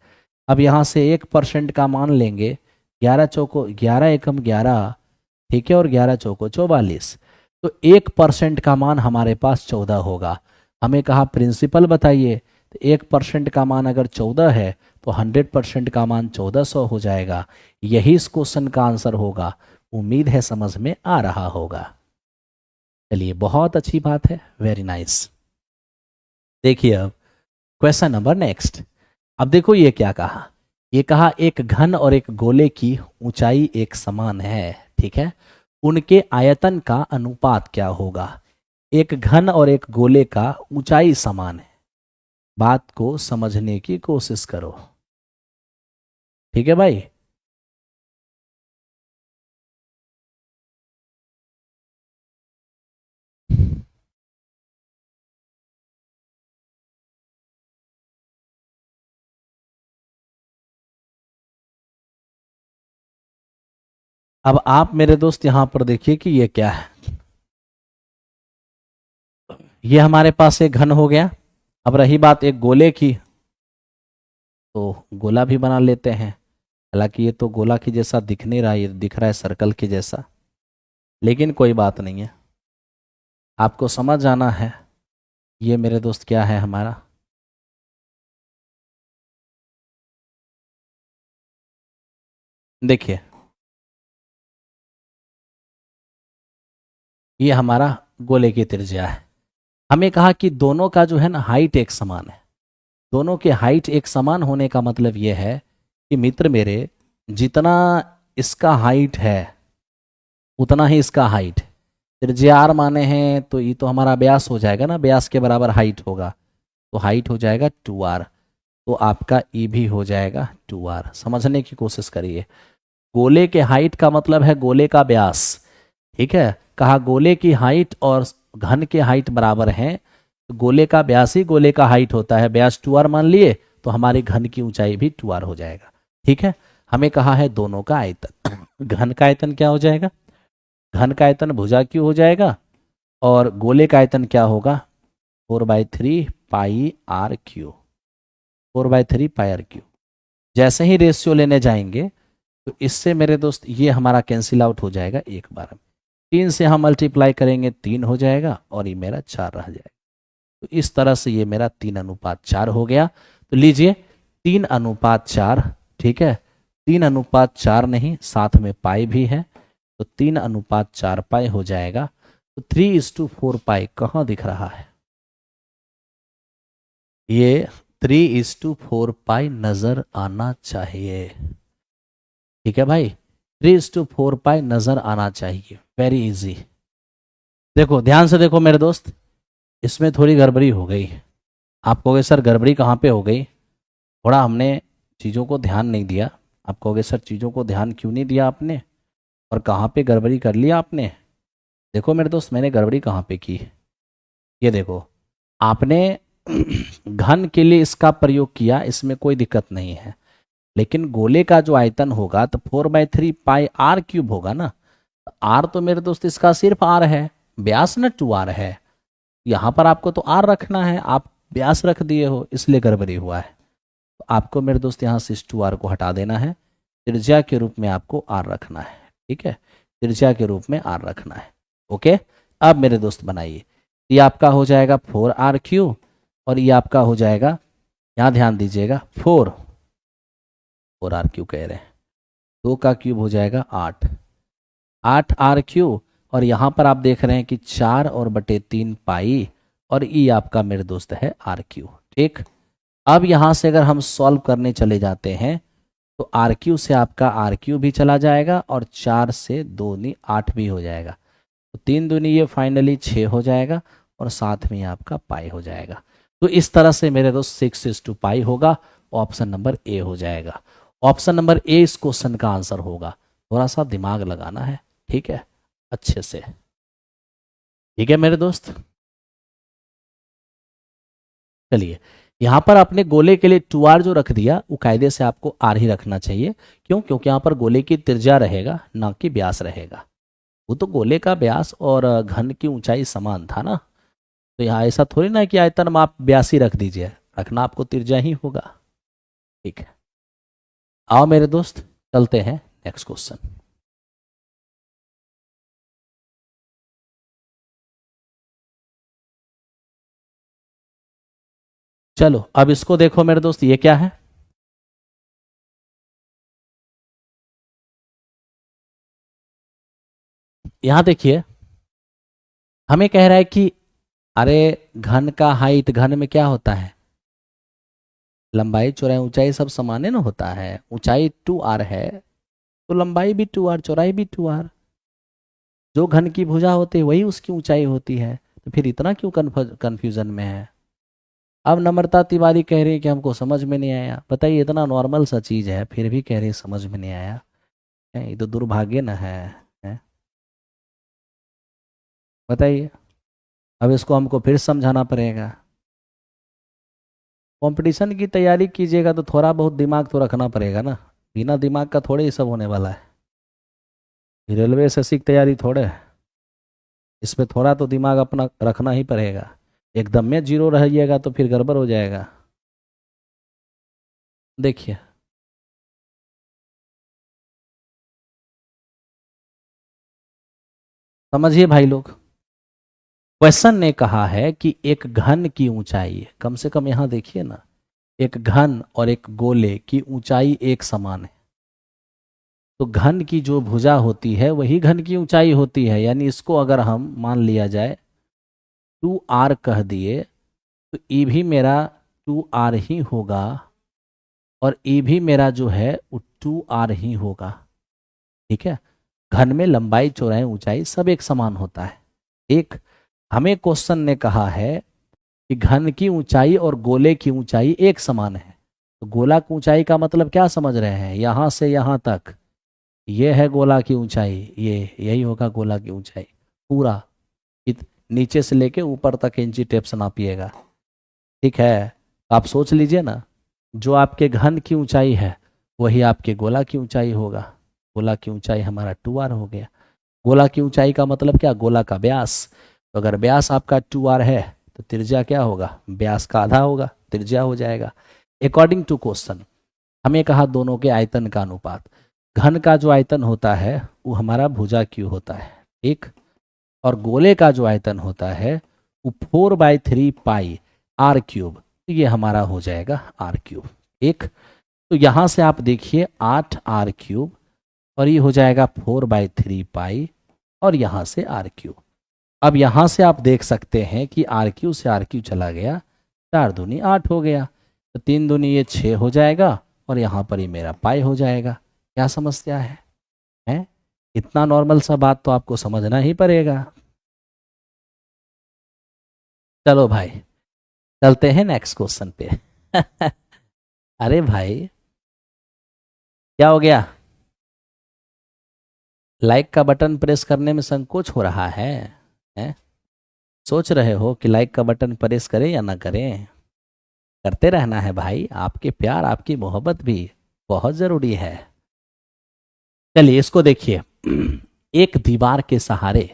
अब यहाँ से 1% का मान लेंगे, 11 चौको 11 एकम 11, ठीक है, और 11 चौको 44, तो 1% का मान हमारे पास 14 होगा। हमें कहा प्रिंसिपल बताइए, तो 1% का मान अगर 14 है तो 100% का मान 1400 हो जाएगा। यही इस क्वेश्चन का आंसर होगा। उम्मीद है समझ में आ रहा होगा। चलिए बहुत अच्छी बात है, वेरी नाइस। देखिए अब क्वेश्चन नंबर नेक्स्ट। अब देखो ये क्या कहा, ये कहा एक घन और एक गोले की ऊंचाई एक समान है, ठीक है, उनके आयतन का अनुपात क्या होगा। एक घन और एक गोले का ऊंचाई समान है, बात को समझने की कोशिश करो, ठीक है भाई। अब आप मेरे दोस्त यहां पर देखिए कि ये क्या है, ये हमारे पास एक घन हो गया। अब रही बात एक गोले की, तो गोला भी बना लेते हैं। हालांकि ये तो गोला की जैसा दिख नहीं रहा, ये दिख रहा है सर्कल की जैसा, लेकिन कोई बात नहीं है, आपको समझ आना है। ये मेरे दोस्त क्या है हमारा, देखिए ये हमारा गोले की त्रिज्या है। हमें कहा कि दोनों का जो है ना हाइट एक समान है। दोनों के हाइट एक समान होने का मतलब ये है कि मित्र मेरे, जितना इसका हाइट है उतना ही इसका हाइट है। त्रिज्या आर माने हैं तो ये तो हमारा व्यास हो जाएगा ना, व्यास के बराबर हाइट होगा, तो हाइट हो जाएगा 2r, तो आपका ई भी हो जाएगा 2r। समझने की कोशिश करिए, गोले के हाइट का मतलब है गोले का व्यास, ठीक है। कहा गोले की हाइट और घन के हाइट बराबर हैं, तो गोले का व्यास ही गोले का हाइट होता है, व्यास 2r मान लिए तो हमारी घन की ऊंचाई भी 2r हो जाएगा, ठीक है। हमें कहा है दोनों का आयतन, घन का आयतन क्या हो जाएगा, घन का आयतन भुजा क्यू हो जाएगा, और गोले का आयतन क्या होगा 4/3 pi R cube, 4/3 pi R cube. जैसे ही रेशियो लेने जाएंगे तो इससे मेरे दोस्त ये हमारा कैंसिल आउट हो जाएगा एक बार में, 3 से हम मल्टीप्लाई करेंगे 3 हो जाएगा और ये मेरा 4 रह जाएगा। तो इस तरह से ये मेरा 3:4 हो गया। तो लीजिए 3:4, ठीक है, 3:4 नहीं, साथ में पाई भी है, तो 3:4 पाई हो जाएगा। तो 3:4 पाई कहाँ दिख रहा है, ये 3:4 पाई नजर आना चाहिए, ठीक है भाई, 3:4 पाई नजर आना चाहिए, वेरी इजी। देखो ध्यान से देखो मेरे दोस्त, इसमें थोड़ी गड़बड़ी हो गई। आप कहोगे सर गड़बड़ी कहाँ पे हो गई, थोड़ा हमने चीज़ों को ध्यान नहीं दिया। आप कहोगे सर चीज़ों को ध्यान क्यों नहीं दिया आपने, और कहाँ पे गड़बड़ी कर लिया आपने। देखो मेरे दोस्त मैंने गड़बड़ी कहाँ पे की, ये देखो आपने घन के लिए इसका प्रयोग किया, इसमें कोई दिक्कत नहीं है, लेकिन गोले का जो आयतन होगा तो 4/3 पाई आर क्यूब होगा ना। आर तो मेरे दोस्त इसका सिर्फ आर है, व्यास न 2r है, यहाँ पर आपको तो आर रखना है, आप व्यास रख दिए हो, इसलिए गड़बड़ी हुआ है। तो आपको मेरे दोस्त यहाँ से इस 2r को हटा देना है, त्रिज्या के रूप में आपको आर रखना है, ठीक है, त्रिज्या के रूप में आर रखना है। ओके, अब मेरे दोस्त बनाइए, ये आपका हो जाएगा 4r³ और ये आपका हो जाएगा, यहाँ ध्यान दीजिएगा 4r³ कह रहे हैं, 2 का क्यूब हो जाएगा 8r³ और यहाँ पर आप देख रहे हैं कि 4/3 पाई और ये आपका मेरे दोस्त है r³, ठीक। अब यहाँ से अगर हम सॉल्व करने चले जाते हैं तो r³ से आपका r³ भी चला जाएगा और 4 से 2 नी 8 भी हो जाएगा, तो 3 दूनी ये फाइनली 6 हो जाएगा और साथ में आपका पाई हो जाएगा। तो इस तरह से मेरे दोस्त 6:2 पाई होगा, ऑप्शन नंबर ए हो जाएगा। ऑप्शन नंबर ए इस क्वेश्चन का आंसर होगा, थोड़ा सा दिमाग लगाना है, ठीक है, अच्छे से, ठीक है मेरे दोस्त। चलिए यहाँ पर आपने गोले के लिए 2r जो रख दिया वो कायदे से आपको r ही रखना चाहिए, क्यों, क्योंकि यहाँ पर गोले की त्रिज्या रहेगा ना कि व्यास रहेगा, वो तो गोले का व्यास और घन की ऊंचाई समान था ना, तो यहाँ ऐसा थोड़ी ना है कि आयतन में आप व्यास ही रख दीजिए, रखना आपको त्रिज्या ही होगा, ठीक है। आओ मेरे दोस्त चलते हैं नेक्स्ट क्वेश्चन। चलो अब इसको देखो मेरे दोस्त, ये क्या है, यहां देखिए हमें कह रहा है कि अरे घन का हाइट, घन में क्या होता है, लंबाई चौड़ाई ऊंचाई सब समान है ना होता है, ऊंचाई 2r है तो लंबाई भी 2r चौड़ाई भी 2r, जो घन की भुजा होती है वही उसकी ऊंचाई होती है, तो फिर इतना क्यों कंफ्यूजन में है। अब नम्रता तिवारी कह रही है कि हमको समझ में नहीं आया, बताइए इतना नॉर्मल सा चीज है फिर भी कह रही है समझ में नहीं आया, ये तो दुर्भाग्य न है? बताइए, अब इसको हमको फिर समझाना पड़ेगा। कंपटीशन की तैयारी कीजिएगा तो थोड़ा बहुत दिमाग तो रखना पड़ेगा ना, बिना दिमाग का थोड़े ही सब होने वाला है। रेलवे एसएससी की तैयारी थोड़े है, इसमें थोड़ा तो दिमाग अपना रखना ही पड़ेगा, एकदम में जीरो रहिएगा तो फिर गड़बड़ हो जाएगा। देखिए समझिए भाई लोग, क्वेश्चन ने कहा है कि एक घन की ऊंचाई, कम से कम यहां देखिए ना, एक घन और एक गोले की ऊंचाई एक समान है, तो घन की जो भुजा होती है वही घन की ऊंचाई होती है, यानी इसको अगर हम मान लिया जाए 2r कह दिए तो ई भी मेरा 2r ही होगा और ई भी मेरा जो है वो 2r ही होगा, ठीक है। घन में लंबाई चौड़ाई ऊंचाई सब एक समान होता है, एक हमें क्वेश्चन ने कहा है कि घन की ऊंचाई और गोले की ऊंचाई एक समान है। तो गोला की ऊंचाई का मतलब क्या समझ रहे हैं, यहां से यहां तक ये है गोला की ऊंचाई, ये यही होगा गोला की ऊंचाई पूरा, नीचे से लेके ऊपर तक इंची टेप से नापिएगा। ठीक है, आप सोच लीजिए ना, जो आपके घन की ऊंचाई है वही आपके गोला की ऊंचाई होगा। गोला की ऊंचाई हमारा 2r हो गया। गोला की ऊंचाई का मतलब क्या, गोला का व्यास। तो अगर व्यास आपका 2r है तो त्रिज्या क्या होगा, व्यास का आधा होगा, त्रिज्या हो जाएगा। अकॉर्डिंग टू क्वेश्चन हमें कहा दोनों के आयतन का अनुपात। घन का जो आयतन होता है वो हमारा भुजा क्यू होता है, ठीक। और गोले का जो आयतन होता है वो 4/3 पाई आर क्यूब, तो ये हमारा हो जाएगा आर क्यूब, एक। तो यहां से आप देखिए 8r क्यूब और ये हो जाएगा 4/3 पाई और यहां से आर क्यूब। अब यहां से आप देख सकते हैं कि आर क्यू से आर क्यू चला गया, 4 दूनी 8 हो गया, तो 3 दूनी ये 6 हो जाएगा और यहाँ पर ये मेरा पाई हो जाएगा। क्या समस्या है, हैं? इतना नॉर्मल सा बात तो आपको समझना ही पड़ेगा। चलो भाई चलते हैं नेक्स्ट क्वेश्चन पे। अरे भाई क्या हो गया, लाइक का बटन प्रेस करने में संकोच हो रहा है, हैं? सोच रहे हो कि लाइक का बटन प्रेस करें या ना करें? करते रहना है भाई, आपके प्यार आपकी मोहब्बत भी बहुत जरूरी है। चलिए इसको देखिए। एक दीवार के सहारे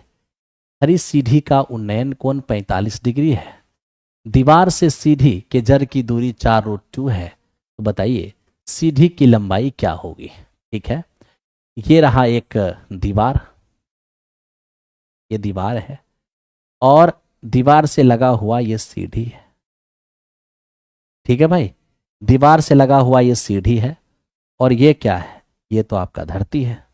खड़ी सीढ़ी का उन्नयन कोण 45 डिग्री है। दीवार से सीढ़ी के जड़ की दूरी 4√2 है। तो बताइए सीढ़ी की लंबाई क्या होगी। ठीक है, ये रहा एक दीवार, ये दीवार है और दीवार से लगा हुआ ये सीढ़ी है। ठीक है भाई, दीवार से लगा हुआ ये सीढ़ी है और ये क्या है, ये तो आपका धरती है।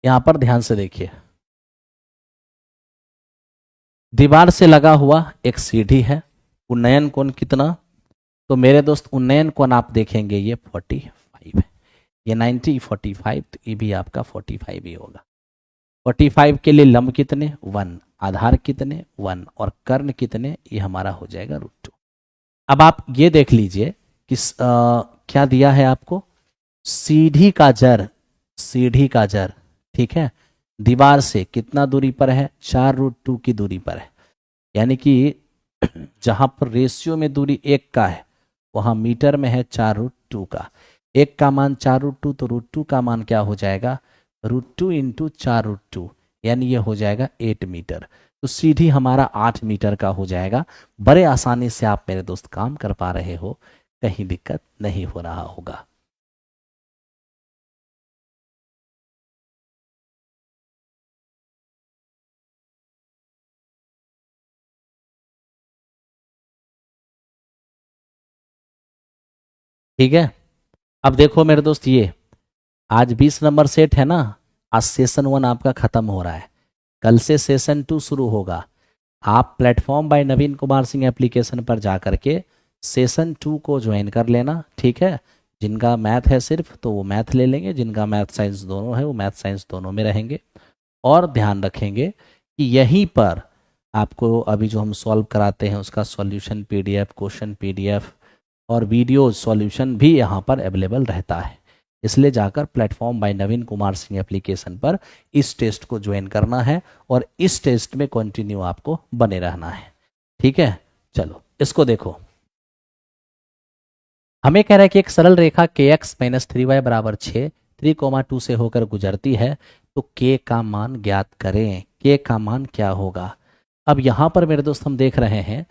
यहां पर ध्यान से देखिए, दीवार से लगा हुआ एक सीढ़ी है, उन्नयन कोण कितना, तो मेरे दोस्त उन्नयन कोण आप देखेंगे ये 45 है, ये 90 45, तो ये भी आपका 45 ही होगा। 45 के लिए लंब कितने 1, आधार कितने 1 और कर्ण कितने, ये हमारा हो जाएगा √2। अब आप ये देख लीजिए कि क्या दिया है आपको, सीढ़ी का जड़, सीढ़ी का जड़, ठीक है, दीवार से कितना दूरी पर है, 4√2 की दूरी पर है। यानी कि जहां पर रेशियो में दूरी 1 का है वहां मीटर में है 4√2 का। 1 का मान 4√2, तो √2 का मान क्या हो जाएगा, √2 इंटू 4√2, यानी ये हो जाएगा 8 मीटर। तो सीढ़ी हमारा 8 मीटर का हो जाएगा। बड़े आसानी से आप मेरे दोस्त काम कर पा रहे हो, कहीं दिक्कत नहीं हो रहा होगा। ठीक है, अब देखो मेरे दोस्त, ये आज 20 नंबर सेट है ना, आज सेशन 1 आपका खत्म हो रहा है, कल से सेशन 2 शुरू होगा। आप प्लेटफॉर्म बाय नवीन कुमार सिंह एप्लीकेशन पर जा करके सेशन 2 को ज्वाइन कर लेना। ठीक है, जिनका मैथ है सिर्फ तो वो मैथ ले लेंगे, जिनका मैथ साइंस दोनों है वो मैथ साइंस दोनों में रहेंगे। और ध्यान रखेंगे कि यहीं पर आपको अभी जो हम सॉल्व कराते हैं उसका सॉल्यूशन पीडीएफ, क्वेश्चन पीडीएफ और वीडियो सॉल्यूशन भी यहाँ पर अवेलेबल रहता है। इसलिए जाकर प्लेटफॉर्म बाय नवीन कुमार सिंह एप्लीकेशन पर इस टेस्ट को ज्वाइन करना है और इस टेस्ट में कंटिन्यू आपको बने रहना है। ठीक है, चलो इसको देखो। हमें कह रहा है कि एक सरल रेखा kx - 3y बराबर 6 3,2 से होकर गुजरती है, तो k का मान ज्ञात करें। k का मान क्या होगा। अब यहाँ पर मेरे दोस्त हम देख रहे हैं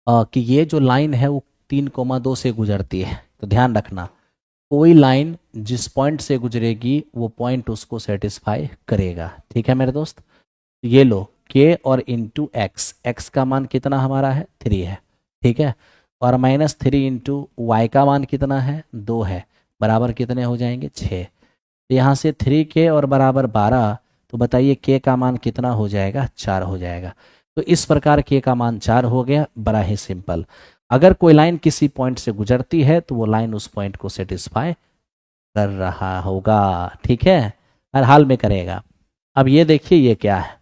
कि ये जो लाइन है वो 3,2 से गुजरती है। तो ध्यान रखना, कोई लाइन जिस पॉइंट से गुजरेगी वो पॉइंट उसको सेटिस्फाई करेगा। ठीक है मेरे दोस्त, ये लो k और इंटू एक्स, एक्स का मान कितना हमारा है 3 है, ठीक है, और -3 इंटू वाई का मान कितना है 2 है, बराबर कितने हो जाएंगे 6। तो यहाँ से 3k और बराबर 12, तो बताइए k का मान कितना हो जाएगा 4 हो जाएगा। तो इस प्रकार k का मान 4 हो गया, बड़ा ही सिंपल। अगर कोई लाइन किसी पॉइंट से गुजरती है तो वो लाइन उस पॉइंट को सेटिस्फाई कर रहा होगा। ठीक है, हर हाल में करेगा। अब ये देखिए ये क्या है,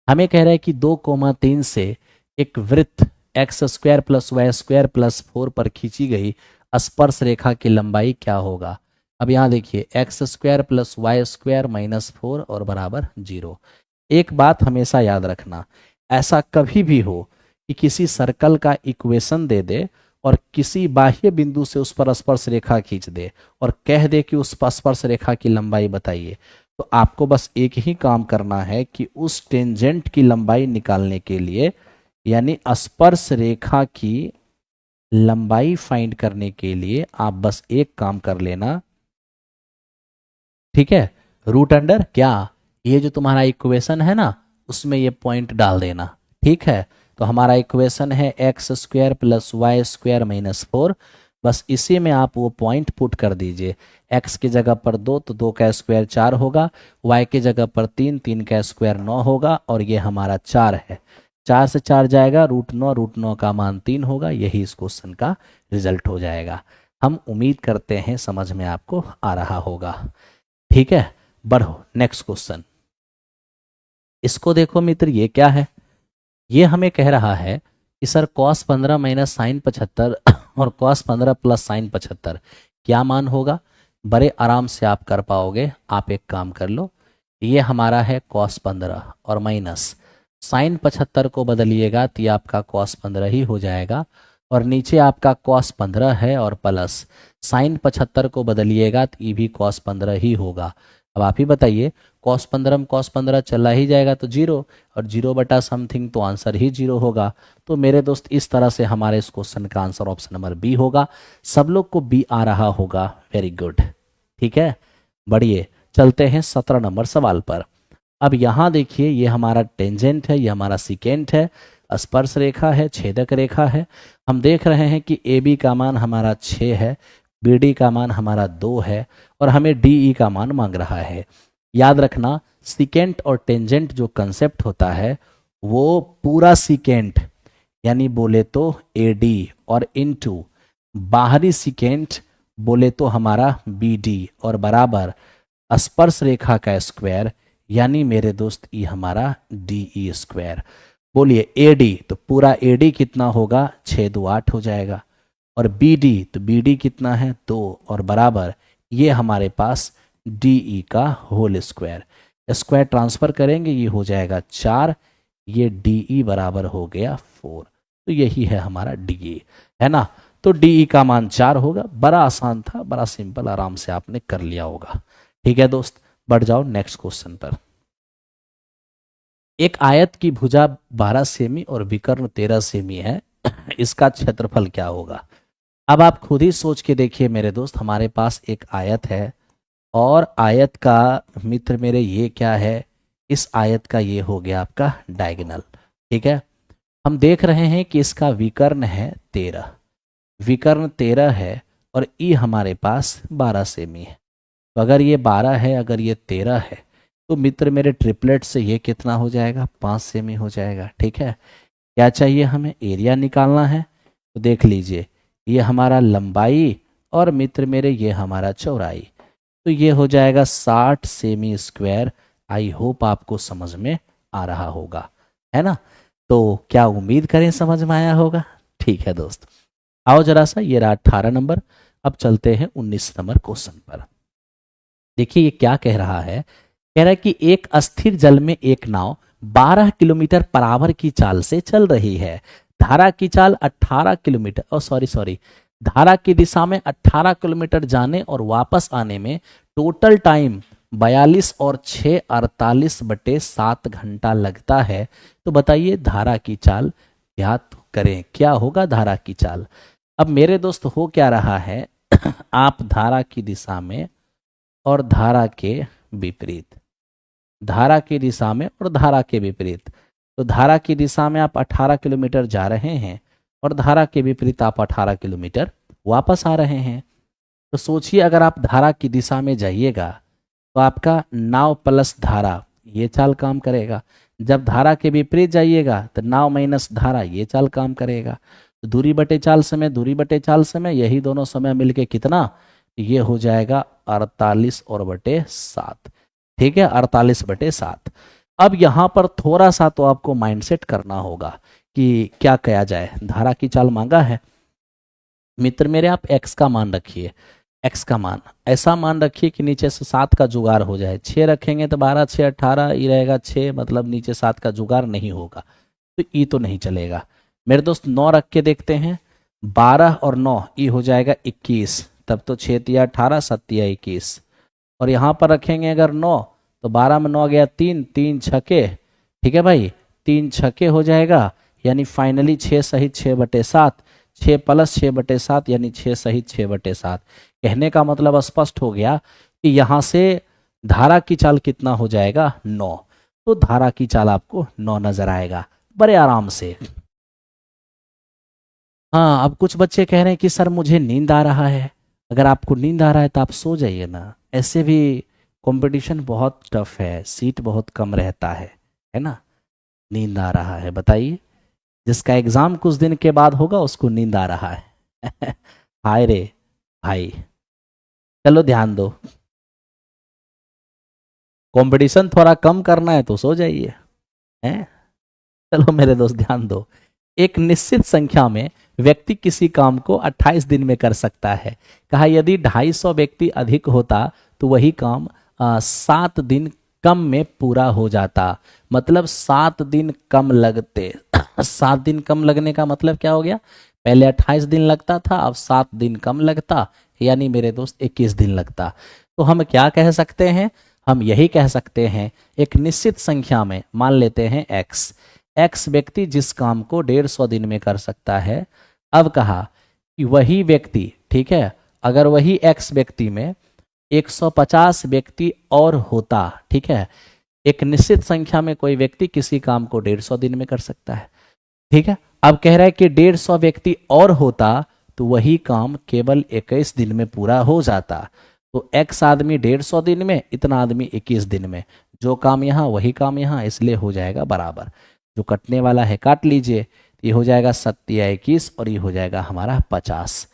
हमें कह रहा है कि 2,3 से एक वृत्त x square plus y square plus 4 पर खींची गई स्पर्श रेखा की लंबाई क्या होगा। अब यहाँ देखिए x square plus y square minus 4 और बराबर 0। एक बात हमेशा याद रखना, ऐसा कभी भी हो कि किसी सर्कल का इक्वेशन दे दे और किसी बाह्य बिंदु से उस पर स्पर्श रेखा खींच दे और कह दे कि उस स्पर्श रेखा की लंबाई बताइए, तो आपको बस एक ही काम करना है कि उस टेंजेंट की लंबाई निकालने के लिए, यानी स्पर्श रेखा की लंबाई फाइंड करने के लिए आप बस एक काम कर लेना, ठीक है, रूट अंडर क्या, ये जो तुम्हारा इक्वेशन है ना उसमें ये पॉइंट डाल देना। ठीक है, तो हमारा इक्वेशन है x square plus y square minus 4, बस इसी में आप वो पॉइंट पुट कर दीजिए। x की जगह पर 2 तो 2 का स्क्वायर 4 होगा, y की जगह पर 3, 3 का स्क्वायर 9 होगा और ये हमारा 4 है। 4 से 4 जाएगा रूट 9 का मान 3 होगा। यही इस क्वेश्चन का रिजल्ट हो जाएगा। हम उम्मीद करते हैं समझ में आपको आ रहा होगा। ठीक है, बढ़ो नेक्स्ट क्वेश्चन। इसको देखो मित्र, ये क्या है, ये हमें कह रहा है कि सर cos 15 माइनस साइन 75 और cos 15 प्लस साइन 75 क्या मान होगा। बड़े आराम से आप कर पाओगे। आप एक काम कर लो, ये हमारा है cos 15 और माइनस साइन 75 को बदलिएगा तो ये आपका cos 15 ही हो जाएगा, और नीचे आपका cos 15 है और प्लस साइन 75 को बदलिएगा तो ये भी cos 15 ही होगा। अब आप ही बताइए, cos 15 में cos 15 चला ही जाएगा तो 0, और 0 बटा समथिंग तो आंसर ही 0 होगा। तो मेरे दोस्त इस तरह से हमारे इस क्वेश्चन का आंसर ऑप्शन नंबर बी होगा। सब लोग को बी आ रहा होगा, वेरी गुड। ठीक है, बढ़िए, चलते हैं 17 नंबर सवाल पर। अब यहाँ देखिए ये हमारा टेंजेंट है, ये हमारा सिकेंट है, स्पर्श रेखा है, छेदक रेखा है। हम देख रहे हैं कि ए बी का मान हमारा 6 है, बी डी का मान हमारा 2 है और हमें डी ई का मान मांग रहा है। याद रखना, सिकेंट और टेंजेंट जो कंसेप्ट होता है वो पूरा सिकेंट यानी बोले तो ए डी और इनटू बाहरी सिकेंट बोले तो हमारा बी डी और बराबर स्पर्श रेखा का स्क्वायर यानी मेरे दोस्त ये हमारा डी ई स्क्वायर। बोलिए ए डी, तो पूरा ए डी कितना होगा, 6 2 8 हो जाएगा, और बी डी तो बी डी कितना है 2 और बराबर ये हमारे पास डी ई का होल स्क्वायर। स्क्वायर ट्रांसफर करेंगे ये हो जाएगा 4, ये डी ई बराबर हो गया 4। तो यही है हमारा डी ई, है ना। तो डी ई का मान 4 होगा। बड़ा आसान था, बड़ा सिंपल, आराम से आपने कर लिया होगा। ठीक है दोस्त, बढ़ जाओ नेक्स्ट क्वेश्चन पर। एक आयत की भुजा 12 सेमी और विकर्ण 13 सेमी है, इसका क्षेत्रफल क्या होगा। अब आप खुद ही सोच के देखिए मेरे दोस्त, हमारे पास एक आयत है और आयत का मित्र मेरे ये क्या है, इस आयत का ये हो गया आपका डायगोनल। ठीक है, हम देख रहे हैं कि इसका विकर्ण है 13, विकर्ण 13 है और ई हमारे पास 12 सेमी है। तो अगर ये 12 है, अगर ये 13 है, तो मित्र मेरे ट्रिपलेट से ये कितना हो जाएगा, 5 सेमी हो जाएगा। ठीक है, क्या चाहिए हमें, एरिया निकालना है। तो देख लीजिए ये हमारा लंबाई और मित्र मेरे ये हमारा चौड़ाई, तो ये हो जाएगा 60 सेमी स्क्वायर। आई होप आपको समझ में आ रहा होगा, है ना। तो क्या उम्मीद करें समझ में आया होगा। ठीक है दोस्त, आओ जरा सा, ये रहा 18 नंबर। अब चलते हैं 19 नंबर क्वेश्चन पर। देखिए ये क्या कह रहा है, कह रहा है कि एक अस्थिर जल में एक नाव 12 किलोमीटर पर आवर की चाल से चल रही है। धारा की चाल 18 किलोमीटर, सॉरी, धारा की दिशा में 18 किलोमीटर जाने और वापस आने में टोटल टाइम 42 और 6 48/7 घंटा लगता है। तो बताइए धारा की चाल ज्ञात करें। क्या होगा धारा की चाल। अब मेरे दोस्त हो क्या रहा है, आप धारा की दिशा में और धारा के विपरीत, धारा की दिशा में और धारा के विपरीत, तो धारा की दिशा में आप 18 किलोमीटर जा रहे हैं और धारा के विपरीत आप 18 किलोमीटर वापस आ रहे हैं। तो सोचिए अगर आप धारा की दिशा में जाइएगा तो आपका नाव प्लस धारा ये चाल काम करेगा। जब धारा के विपरीत जाइएगा तो नाव माइनस धारा ये चाल काम करेगा। तो दूरी बटे चाल समय, दूरी बटे चाल समय, यही दोनों समय मिलके कितना, ये हो जाएगा 48 और बटे 7। ठीक है, 48/7। अब यहां पर थोड़ा सा तो आपको माइंडसेट करना होगा कि क्या किया जाए। धारा की चाल मांगा है मित्र मेरे, आप x का मान रखिए। x का मान ऐसा मान रखिए कि नीचे से 7 का जुगाड़ हो जाए। 6 रखेंगे तो 12 6 18 ये रहेगा 6, मतलब नीचे 7 का जुगाड़ नहीं होगा, तो ई तो नहीं चलेगा। मेरे दोस्त 9 रख के देखते हैं। 12 और 9 ई हो जाएगा 21, तब तो 6 तिया 18 7 तिया 21। और यहाँ पर रखेंगे अगर 9, तो 12 में 9 गया 3, 3 छके, ठीक है भाई, 3 छके हो जाएगा, यानी फाइनली 6 सहित 6/7, 6 प्लस 6/7 यानी 6 सहित 6/7। कहने का मतलब स्पष्ट हो गया कि यहाँ से धारा की चाल कितना हो जाएगा 9। तो धारा की चाल आपको 9 नजर आएगा बड़े आराम से। हाँ, अब कुछ बच्चे कह रहे हैं कि सर मुझे नींद आ रहा है। अगर आपको नींद आ रहा है तो आप सो जाइए ना, ऐसे भी कंपटीशन बहुत टफ है, सीट बहुत कम रहता है ना। नींद आ रहा है बताइए, जिसका एग्जाम कुछ दिन के बाद होगा उसको नींद आ रहा है। हाय रे भाई, चलो ध्यान दो, कंपटीशन थोड़ा कम करना है तो सो जाइए हैं। चलो मेरे दोस्त ध्यान दो, एक निश्चित संख्या में व्यक्ति किसी काम को 28 दिन में कर सकता है। कहा यदि 250 व्यक्ति अधिक होता तो वही काम 7 दिन कम में पूरा हो जाता, मतलब 7 दिन कम लगते। 7 दिन कम लगने का मतलब क्या हो गया, पहले 28 दिन लगता था, अब 7 दिन कम लगता, यानी मेरे दोस्त 21 दिन लगता। तो हम क्या कह सकते हैं, हम यही कह सकते हैं एक निश्चित संख्या में, मान लेते हैं x व्यक्ति जिस काम को 150 दिन में कर सकता है। अब कहा कि वही व्यक्ति, ठीक है, अगर वही x व्यक्ति में 150 व्यक्ति और होता, ठीक है, एक निश्चित संख्या में कोई व्यक्ति किसी काम को 150 दिन में कर सकता है, ठीक है। अब कह रहा है कि 150 व्यक्ति और होता तो वही काम केवल 21 दिन में पूरा हो जाता। तो x आदमी 150 दिन में, इतना आदमी 21 दिन में, जो काम यहाँ वही काम यहाँ, इसलिए हो जाएगा बराबर। जो कटने वाला है काट लीजिए, ये हो जाएगा 7 या 21 और ये हो जाएगा हमारा 50।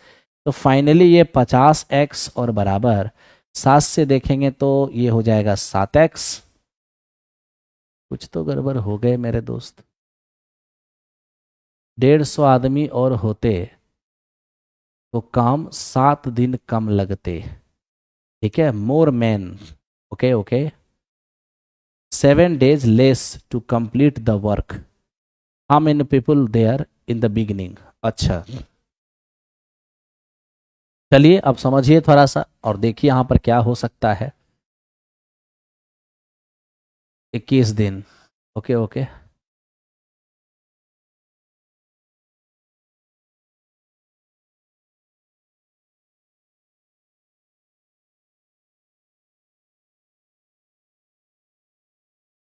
तो फाइनली ये 50x और बराबर 7 से देखेंगे तो ये हो जाएगा 7x। कुछ तो गड़बड़ हो गए मेरे दोस्त, 150 आदमी और होते तो काम 7 दिन कम लगते, ठीक है, more man, okay okay, 7 days less to complete the work, how many people there in the beginning. अच्छा चलिए अब समझिए थोड़ा सा और देखिए यहां पर क्या हो सकता है। 21 दिन, ओके ओके,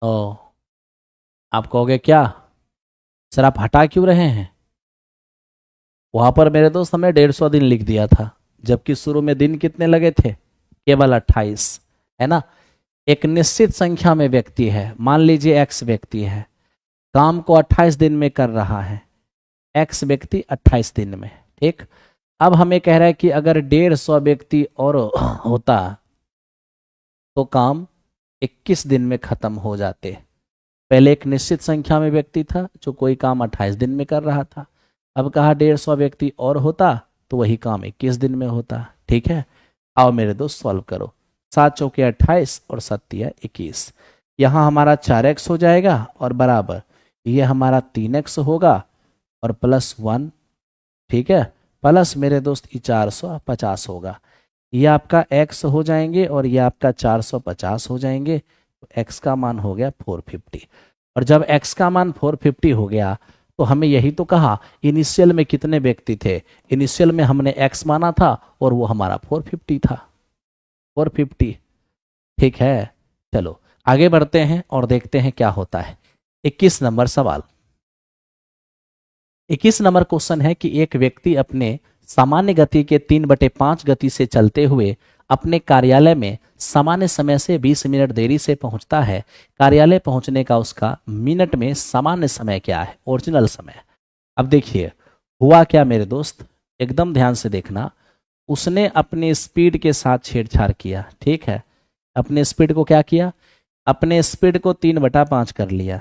ओ आप कहोगे क्या सर आप हटा क्यों रहे हैं, वहां पर मेरे दोस्त हमने 150 दिन लिख दिया था, जबकि शुरू में दिन कितने लगे थे, केवल 28, है ना। एक निश्चित संख्या में व्यक्ति है, मान लीजिए x व्यक्ति है, काम को 28 दिन में कर रहा है, x व्यक्ति 28 दिन में, ठीक। अब हमें कह रहा है कि अगर 150 व्यक्ति और होता तो काम 21 दिन में खत्म हो जाते। पहले एक निश्चित संख्या में व्यक्ति था जो कोई काम 28 दिन में कर रहा था, अब कहा 150 व्यक्ति और होता तो वही काम 21 दिन में होता, ठीक है। आओ मेरे दोस्त सॉल्व करो, 7 चौके 28 और 7 तिया 21, यहाँ हमारा 4x हो जाएगा और बराबर ये हमारा 3x होगा और +1, ठीक है, प्लस मेरे दोस्त ये 450 होगा, ये आपका x हो जाएंगे और ये आपका 450 हो जाएंगे। तो x का मान हो गया 450, और जब x का मान 450 हो गया तो हमें यही तो कहा इनिशियल में कितने व्यक्ति थे, इनिशियल में हमने x माना था और वो हमारा 450 था, 450, ठीक है। चलो आगे बढ़ते हैं और देखते हैं क्या होता है। 21 नंबर सवाल, 21 नंबर क्वेश्चन है कि एक व्यक्ति अपने सामान्य गति के 3/5 गति से चलते हुए अपने कार्यालय में सामान्य समय से 20 मिनट देरी से पहुंचता है। कार्यालय पहुंचने का उसका मिनट में सामान्य समय क्या है, ओरिजिनल समय। अब देखिए हुआ क्या मेरे दोस्त, एकदम ध्यान से देखना, उसने अपने स्पीड के साथ छेड़छाड़ किया, ठीक है, अपने स्पीड को क्या किया, अपने स्पीड को 3/5 कर लिया,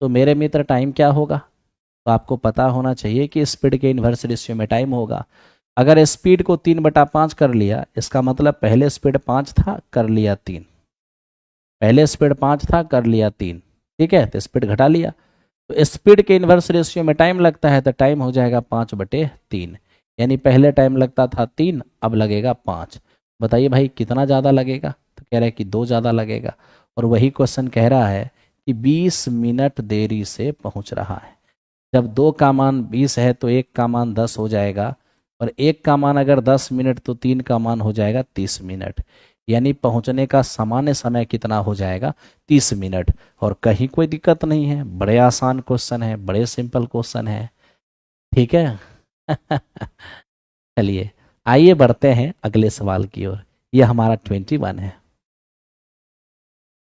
तो मेरे मित्र टाइम क्या होगा, तो आपको पता होना चाहिए कि स्पीड के इन्वर्स रेशियो में टाइम होगा। अगर स्पीड को 3/5 कर लिया, इसका मतलब पहले स्पीड 5 था, कर लिया 3, पहले स्पीड 5 था, कर लिया 3, ठीक है, तो स्पीड घटा लिया। तो स्पीड के इन्वर्स रेशियो में टाइम लगता है, तो टाइम हो जाएगा 5/3, यानी पहले टाइम लगता था 3, अब लगेगा 5। बताइए भाई कितना ज़्यादा लगेगा, तो कह रहा है कि 2 ज़्यादा लगेगा। और वही क्वेश्चन कह रहा है कि 20 मिनट देरी से पहुंच रहा है। जब 2 का मान 20 है तो 1 का मान 10 हो जाएगा, और 1 का मान अगर 10 मिनट तो 3 का मान हो जाएगा 30 मिनट, यानी पहुंचने का सामान्य समय कितना हो जाएगा, 30 मिनट। और कहीं कोई दिक्कत नहीं है, बड़े आसान क्वेश्चन है, बड़े सिंपल क्वेश्चन है, ठीक है। चलिए आइए बढ़ते हैं अगले सवाल की ओर। ये हमारा 21 है।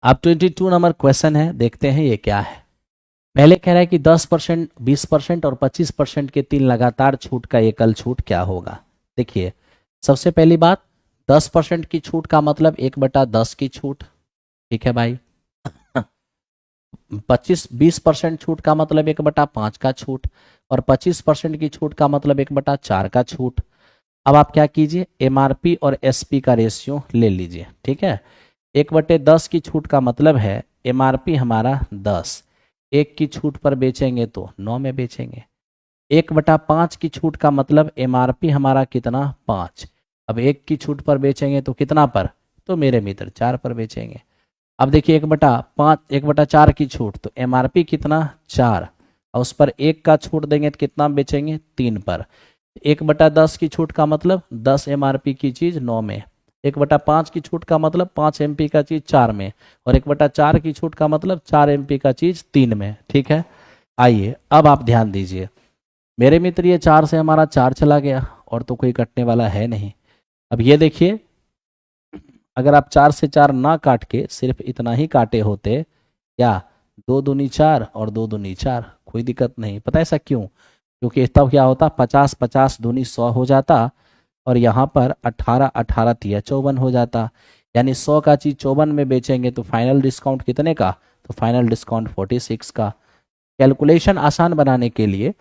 अब 22 नंबर क्वेश्चन है, देखते हैं ये क्या है। पहले कह रहा है कि 10%, 20% और 25% के 3 लगातार छूट का एकल छूट क्या होगा। देखिए सबसे पहली बात, 10% की छूट का मतलब 1/10 की छूट, ठीक है भाई। 20% छूट का मतलब 1/5 का छूट, और 25% की छूट का मतलब 1/4 का छूट। अब आप क्या कीजिए, एमआरपी और एसपी का रेशियो ले लीजिए, ठीक है। 1/10 की छूट का मतलब है एमआरपी हमारा 10, 1 की छूट पर बेचेंगे तो 9 में बेचेंगे। 1/5 की छूट का मतलब एमआरपी हमारा कितना, 5। अब 1 की छूट पर बेचेंगे तो कितना पर, तो मेरे मित्र 4 पर बेचेंगे। अब देखिए 1/5, 1/4 की छूट, तो एमआरपी कितना, 4, और उस पर 1 का छूट देंगे तो कितना बेचेंगे, 3 पर। 1/10 की छूट का मतलब 10 एमआरपी की चीज 9 में, 1/5 की छूट का मतलब 5 एमपी का चीज 4 में, और 1/4 की छूट का मतलब 4 एमपी का चीज 3 में, ठीक है। आइए अब आप ध्यान दीजिए मेरे मित्र, ये 4 से हमारा 4 चला गया, और तो कोई कटने वाला है नहीं। अब ये देखिए, अगर आप 4 से 4 ना काट के सिर्फ इतना ही काटे होते, क्या 2 दूनी 4 और 2 दूनी 4, कोई दिक्कत नहीं। पता है ऐसा क्यों, क्योंकि तब क्या होता, 50 50 दूनी 100 हो जाता, और यहाँ पर 18 18 तिया 54 हो जाता, यानी 100 का चीज 54 में बेचेंगे तो फाइनल डिस्काउंट कितने का, तो फाइनल डिस्काउंट 46 का। कैलकुलेशन आसान बनाने के लिए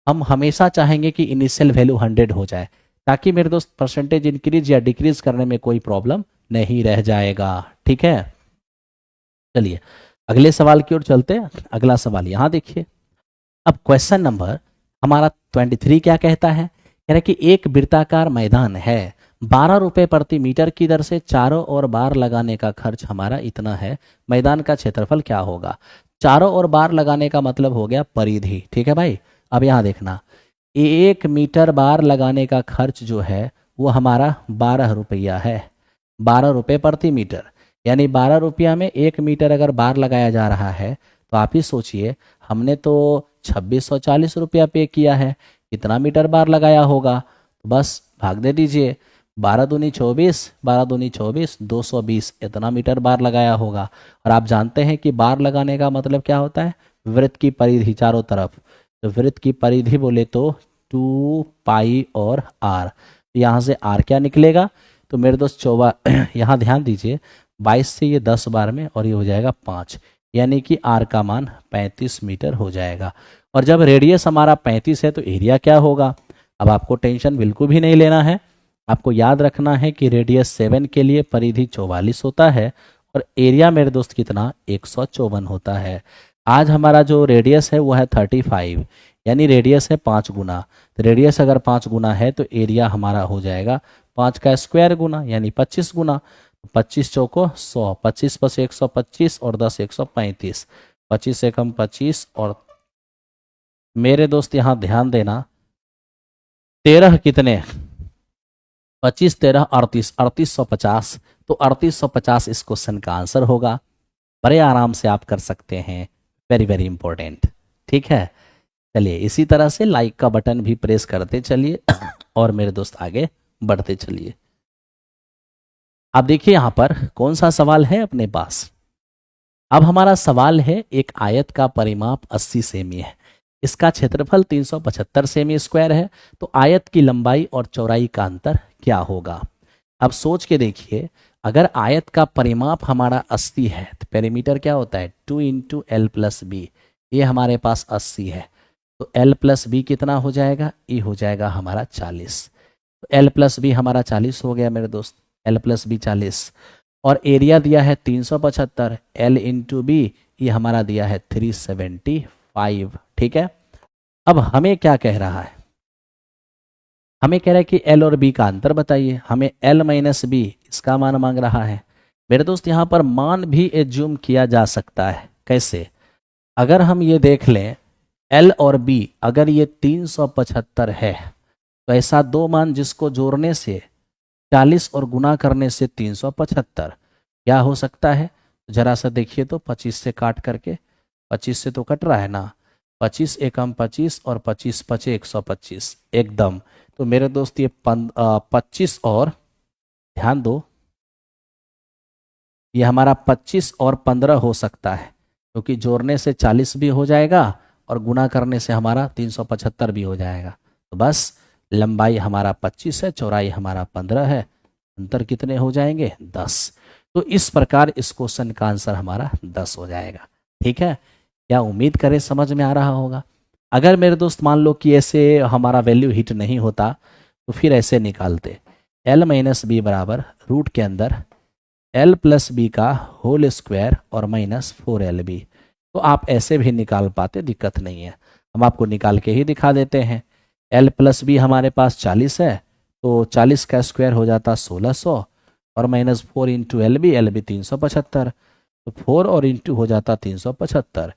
हम हमेशा चाहेंगे कि इनिशियल वैल्यू 100 हो जाए, ताकि मेरे दोस्त परसेंटेज इंक्रीज या डिक्रीज करने में कोई प्रॉब्लम नहीं रह जाएगा, ठीक है। चलिए अगले सवाल की ओर चलते हैं। अगला सवाल यहां देखिए। अब क्वेश्चन नंबर हमारा 23 क्या कहता है, कह रहा है कि एक वृत्ताकार मैदान है, 12 रुपए प्रति मीटर की दर से चारों ओर बार लगाने का खर्च हमारा इतना है, मैदान का क्षेत्रफल क्या होगा। चारों ओर बार लगाने का मतलब हो गया परिधि, ठीक है भाई। अब यहां देखना, 1 मीटर बार लगाने का खर्च जो है वो हमारा 12 रुपया है, 12 रुपये प्रति मीटर, यानी 12 रुपया में 1 मीटर अगर बार लगाया जा रहा है, तो आप ही सोचिए हमने तो 2640 रुपया पे किया है, कितना मीटर बार लगाया होगा, तो बस भाग दे दीजिए, 12 दूनी 24, 12 दूनी 24, 220 इतना मीटर बार लगाया होगा। और आप जानते हैं कि बार लगाने का मतलब क्या होता है, वृत्त की परिधि चारों तरफ, तो वृत्त की परिधि बोले तो 2 पाई और आर, यहाँ से आर क्या निकलेगा, तो मेरे दोस्त 24, यहाँ ध्यान दीजिए 22 से ये 10 बार में, और ये हो जाएगा 5, यानी कि आर का मान 35 मीटर हो जाएगा। और जब रेडियस हमारा 35 है तो एरिया क्या होगा, अब आपको टेंशन बिल्कुल भी नहीं लेना है, आपको याद रखना है कि रेडियस 7 के लिए परिधि 44 होता है, और एरिया मेरे दोस्त कितना 154 होता है। आज हमारा जो रेडियस है वो है 35, यानी रेडियस है 5 गुना, तो रेडियस अगर 5 गुना है तो एरिया हमारा हो जाएगा 5 का स्क्वायर गुना, यानी 25 गुना, 25 चौको 100, 25 + 125 और 10 135, 25 से कम 25, और मेरे दोस्त यहाँ ध्यान देना 13 कितने, 25 13 38, 3850, तो 3850 इस क्वेश्चन का आंसर होगा। बड़े आराम से आप कर सकते हैं, वेरी वेरी इंपॉर्टेंट, ठीक है। चलिए इसी तरह से लाइक का बटन भी प्रेस करते चलिए और मेरे दोस्त आगे बढ़ते चलिए। आप देखिए यहां पर कौन सा सवाल है अपने पास। अब हमारा सवाल है, एक आयत का परिमाप 80 सेमी है, इसका क्षेत्रफल 375 सेमी स्क्वायर है, तो आयत की लंबाई और चौड़ाई का अंतर क्या होगा। अब सोच के देखिए, अगर आयत का परिमाप हमारा 80 है तो पेरीमीटर क्या होता है 2 इंटू एल प्लस बी, ये हमारे पास 80 है, तो एल प्लस बी कितना हो जाएगा, ई हो जाएगा हमारा 40। तो एल प्लस बी हमारा 40 हो गया मेरे दोस्त, एल प्लस बी 40। और एरिया दिया है 375, एल इंटू बी ये हमारा दिया है 375। ठीक है, अब हमें क्या कह रहा है, हमें कह रहा है कि एल और बी का अंतर बताइए, हमें एल माइनस बी इसका मान मांग रहा है। मेरे दोस्त यहाँ पर मान भी एज्यूम किया जा सकता है, कैसे, अगर हम ये देख लें एल और बी अगर ये 375 है तो ऐसा दो मान जिसको जोड़ने से 40 और गुना करने से 375 क्या हो सकता है, जरा सा देखिए तो 25 से काट करके, 25 से तो कट रहा है ना, 25 एकम 25 और 25 पचे 125 एकदम। तो मेरे दोस्त ये 25 और ध्यान दो, ये हमारा 25 और 15 हो सकता है, क्योंकि जोड़ने से 40 भी हो जाएगा और गुना करने से हमारा 375 भी हो जाएगा। तो बस लंबाई हमारा 25 है, चौड़ाई हमारा 15 है, अंतर कितने हो जाएंगे 10। तो इस प्रकार इस क्वेश्चन का आंसर हमारा 10 हो जाएगा। ठीक है, क्या उम्मीद करें समझ में आ रहा होगा। अगर मेरे दोस्त मान लो कि ऐसे हमारा वैल्यू हिट नहीं होता तो फिर ऐसे निकालते, एल माइनस बी बराबर रूट के अंदर एल प्लस बी का होल स्क्वायर और माइनस 4LB। तो आप ऐसे भी निकाल पाते, दिक्कत नहीं है, हम आपको निकाल के ही दिखा देते हैं। एल प्लस बी हमारे पास 40 है, तो 40 का स्क्वायर हो जाता 1600 और माइनस 4 इंटू एल बी 375, तो 4 और इंटू हो जाता 375।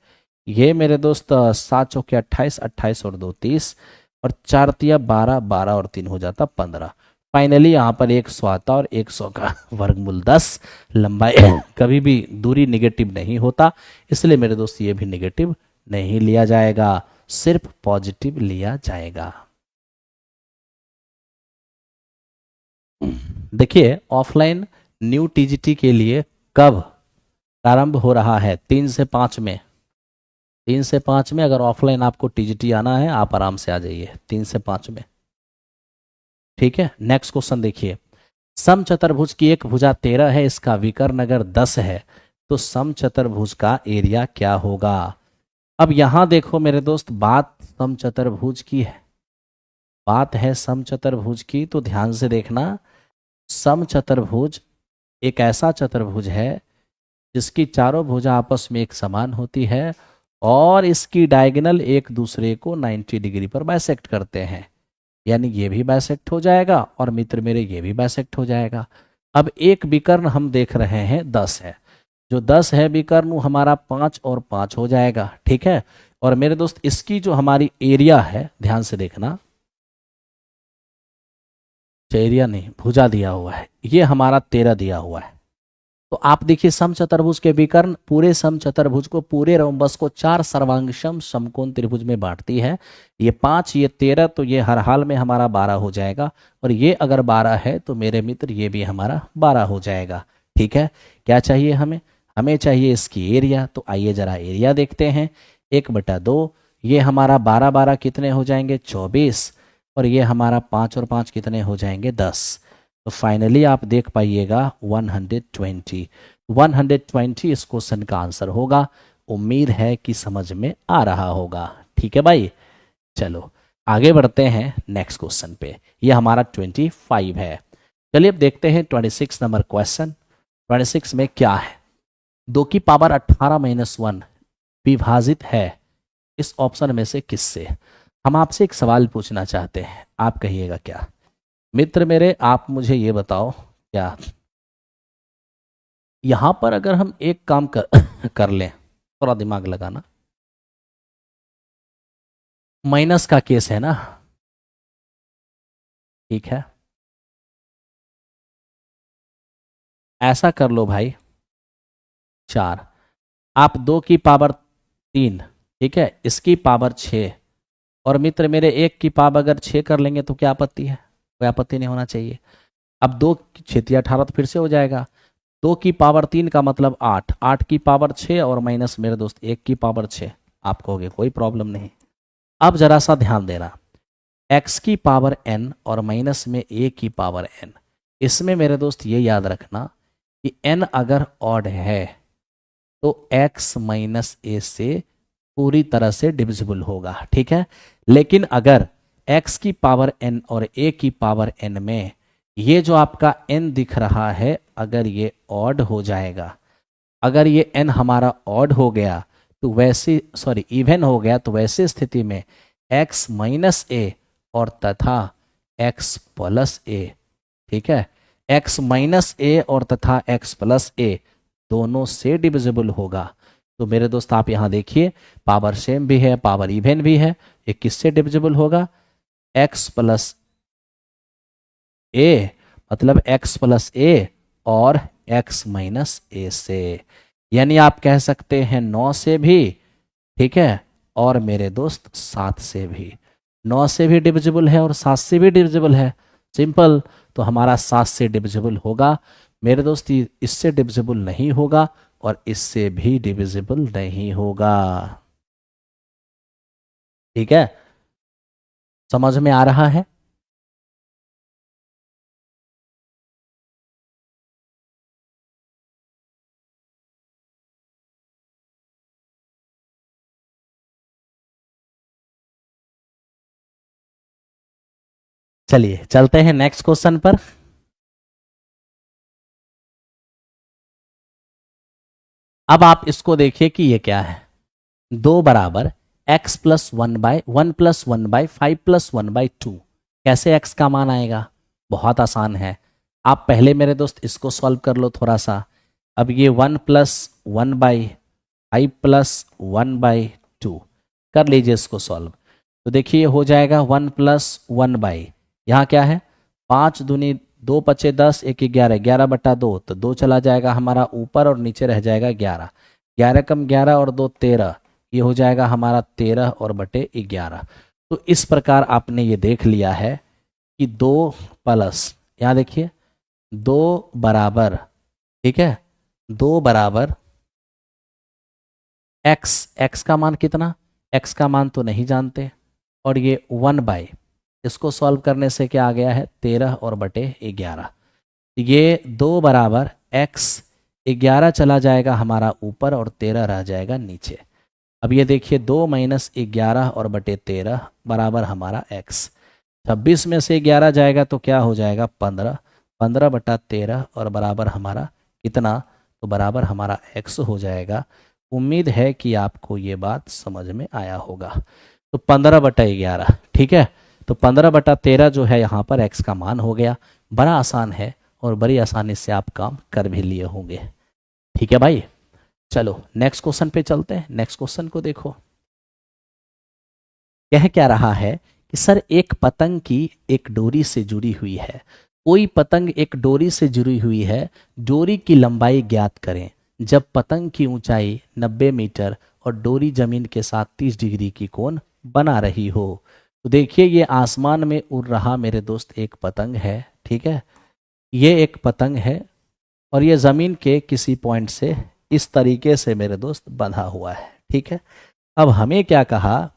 ये मेरे दोस्त 7 चौके 28, 28 और 2 30 और 4 तिया 12, 12 और 3 हो जाता 15। फाइनली यहाँ पर 100 आता और 100 का वर्गमूल 10। लंबाई कभी भी दूरी निगेटिव नहीं होता, इसलिए मेरे दोस्त ये भी निगेटिव नहीं लिया जाएगा, सिर्फ पॉजिटिव लिया जाएगा। देखिए ऑफलाइन न्यू टीजीटी के लिए कब प्रारंभ हो रहा है, 3 से 5 में। 3 से 5 में अगर ऑफलाइन आपको टीजीटी आना है आप आराम से आ जाइए 3 से 5 में। ठीक है, नेक्स्ट क्वेश्चन देखिए, समचतुर्भुज की एक भुजा 13 है, इसका विकर्ण अगर 10 है तो समचतुर्भुज का एरिया क्या होगा। अब यहां देखो मेरे दोस्त, बात समचतुर्भुज की है, बात है समचतुर्भुज की, तो ध्यान से देखना। समचतुर्भुज एक ऐसा चतुर्भुज है जिसकी चारों भुजा आपस में एक समान होती है और इसकी डायगोनल एक दूसरे को 90 डिग्री पर बाइसेक्ट करते हैं, यानी ये भी बाइसेक्ट हो जाएगा और मित्र मेरे ये भी बाइसेक्ट हो जाएगा। अब एक विकर्ण हम देख रहे हैं 10 है, जो 10 है विकर्ण वो हमारा 5 और 5 हो जाएगा। ठीक है, और मेरे दोस्त इसकी जो हमारी एरिया है, ध्यान से देखना, एरिया नहीं भुजा दिया हुआ है, ये हमारा 13 दिया हुआ है। तो आप देखिए समचतुर्भुज के विकर्ण पूरे समचतुर्भुज को, पूरे रोम्बस को 4 सर्वांगसम समकोण त्रिभुज में बांटती है। ये 5 ये 13, तो ये हर हाल में हमारा 12 हो जाएगा, और ये अगर 12 है तो मेरे मित्र ये भी हमारा 12 हो जाएगा। ठीक है, क्या चाहिए हमें, हमें चाहिए इसकी एरिया। तो आइए जरा एरिया देखते हैं, 1/2, ये हमारा 12 12 कितने हो जाएंगे 24, और ये हमारा 5 और 5 कितने हो जाएंगे 10। तो फाइनली आप देख पाइएगा 120। 120 इस क्वेश्चन का आंसर होगा। उम्मीद है कि समझ में आ रहा होगा। ठीक है भाई, चलो आगे बढ़ते हैं नेक्स्ट क्वेश्चन पे। ये हमारा 25 है। चलिए अब देखते हैं 26 नंबर क्वेश्चन। 26 में क्या है, 2 की पावर 18 - 1 विभाजित है इस ऑप्शन में से किससे। हम आपसे एक सवाल पूछना चाहते हैं, आप कहिएगा क्या। मित्र मेरे आप मुझे ये बताओ, क्या यहां पर अगर हम एक काम कर लें, थोड़ा दिमाग लगाना, माइनस का केस है ना, ठीक है, ऐसा कर लो भाई, 4, आप 2 की पावर 3, ठीक है, इसकी पावर 6, और मित्र मेरे 1 की पावर अगर 6 कर लेंगे तो क्या आपत्ति है, कोई आपत्ति नहीं होना चाहिए। अब 2 6 18 तो फिर से हो जाएगा, 2 की पावर 3 का मतलब 8, 8 की पावर 6 और माइनस मेरे दोस्त 1 की पावर 6, आप कहोगे कोई प्रॉब्लम नहीं। अब जरा सा ध्यान देना, x की पावर n और माइनस में a की पावर n, इसमें मेरे दोस्त ये याद रखना कि n अगर ऑड है तो x माइनस a से पूरी तरह से डिविजिबल होगा, ठीक है। लेकिन अगर x की पावर n और a की पावर n में ये जो आपका n दिख रहा है, अगर ये ऑड हो जाएगा, अगर ये n हमारा ऑड हो गया तो वैसे इवन हो गया, तो वैसे स्थिति में x माइनस ए और तथा x प्लस ए, ठीक है, x माइनस ए और तथा x प्लस ए दोनों से डिविजिबल होगा। तो मेरे दोस्त आप यहां देखिए, पावर सेम भी है, पावर इवन भी है, ये किससे डिविजिबल होगा, x प्लस ए, मतलब x प्लस ए और x माइनस ए से। यानी आप कह सकते हैं 9 से भी, ठीक है, और मेरे दोस्त 7 से भी। 9 से भी डिविजिबल है और 7 से भी डिविजिबल है, सिंपल। तो हमारा 7 से डिविजिबल होगा मेरे दोस्त, इससे डिविजिबल नहीं होगा और इससे भी डिविजिबल नहीं होगा, ठीक है। समझ में आ रहा है? चलिए चलते हैं नेक्स्ट क्वेश्चन पर। अब आप इसको देखिए कि ये क्या है, 2 बराबर x प्लस 1/1+1/5+1/2। कैसे x का मान आएगा? बहुत आसान है, आप पहले मेरे दोस्त इसको सॉल्व कर लो थोड़ा सा। अब ये 1+1/5+1/2 कर लीजिए इसको सॉल्व। तो देखिए हो जाएगा 1+1/, यहाँ क्या है, 5 दूनी 2 पचे 10, 1 11, 11/2, तो 2 चला जाएगा हमारा ऊपर और नीचे रह जाएगा 11, 11 कम 11 और 2 13, ये हो जाएगा हमारा 13 और बटे 11। तो इस प्रकार आपने ये देख लिया है कि 2 प्लस, यहाँ देखिए 2 बराबर, ठीक है, 2 बराबर x का मान कितना, x का मान तो नहीं जानते, और ये 1/, इसको सॉल्व करने से क्या आ गया है, 13 और बटे 11। ये 2 बराबर x, 11 चला जाएगा हमारा ऊपर और 13 रह जाएगा नीचे। अब ये देखिए 2 माइनस 11 और बटे 13 बराबर हमारा x, 26 में से 11 जाएगा तो क्या हो जाएगा 15, 15/13 और बराबर हमारा कितना, तो बराबर हमारा x हो जाएगा। उम्मीद है कि आपको ये बात समझ में आया होगा। तो 15/11, ठीक है, तो 15/13 जो है यहाँ पर x का मान हो गया। बड़ा आसान है और बड़ी आसानी से आप काम कर भी लिए होंगे, ठीक है भाई। चलो नेक्स्ट क्वेश्चन पे चलते हैं। नेक्स्ट क्वेश्चन को देखो, कह क्या रहा है कि सर एक पतंग की एक डोरी से जुड़ी हुई है, कोई पतंग एक डोरी से जुड़ी हुई है, डोरी की लंबाई ज्ञात करें जब पतंग की ऊंचाई 90 मीटर और डोरी जमीन के साथ 30 डिग्री की कोण बना रही हो। तो देखिए ये आसमान में उड़ रहा मेरे दोस्त एक पतंग है, ठीक है, ये एक पतंग है और ये ज़मीन के किसी पॉइंट से इस तरीके से मेरे दोस्त बंधा हुआ है, ठीक है। अब हमें क्या कहा,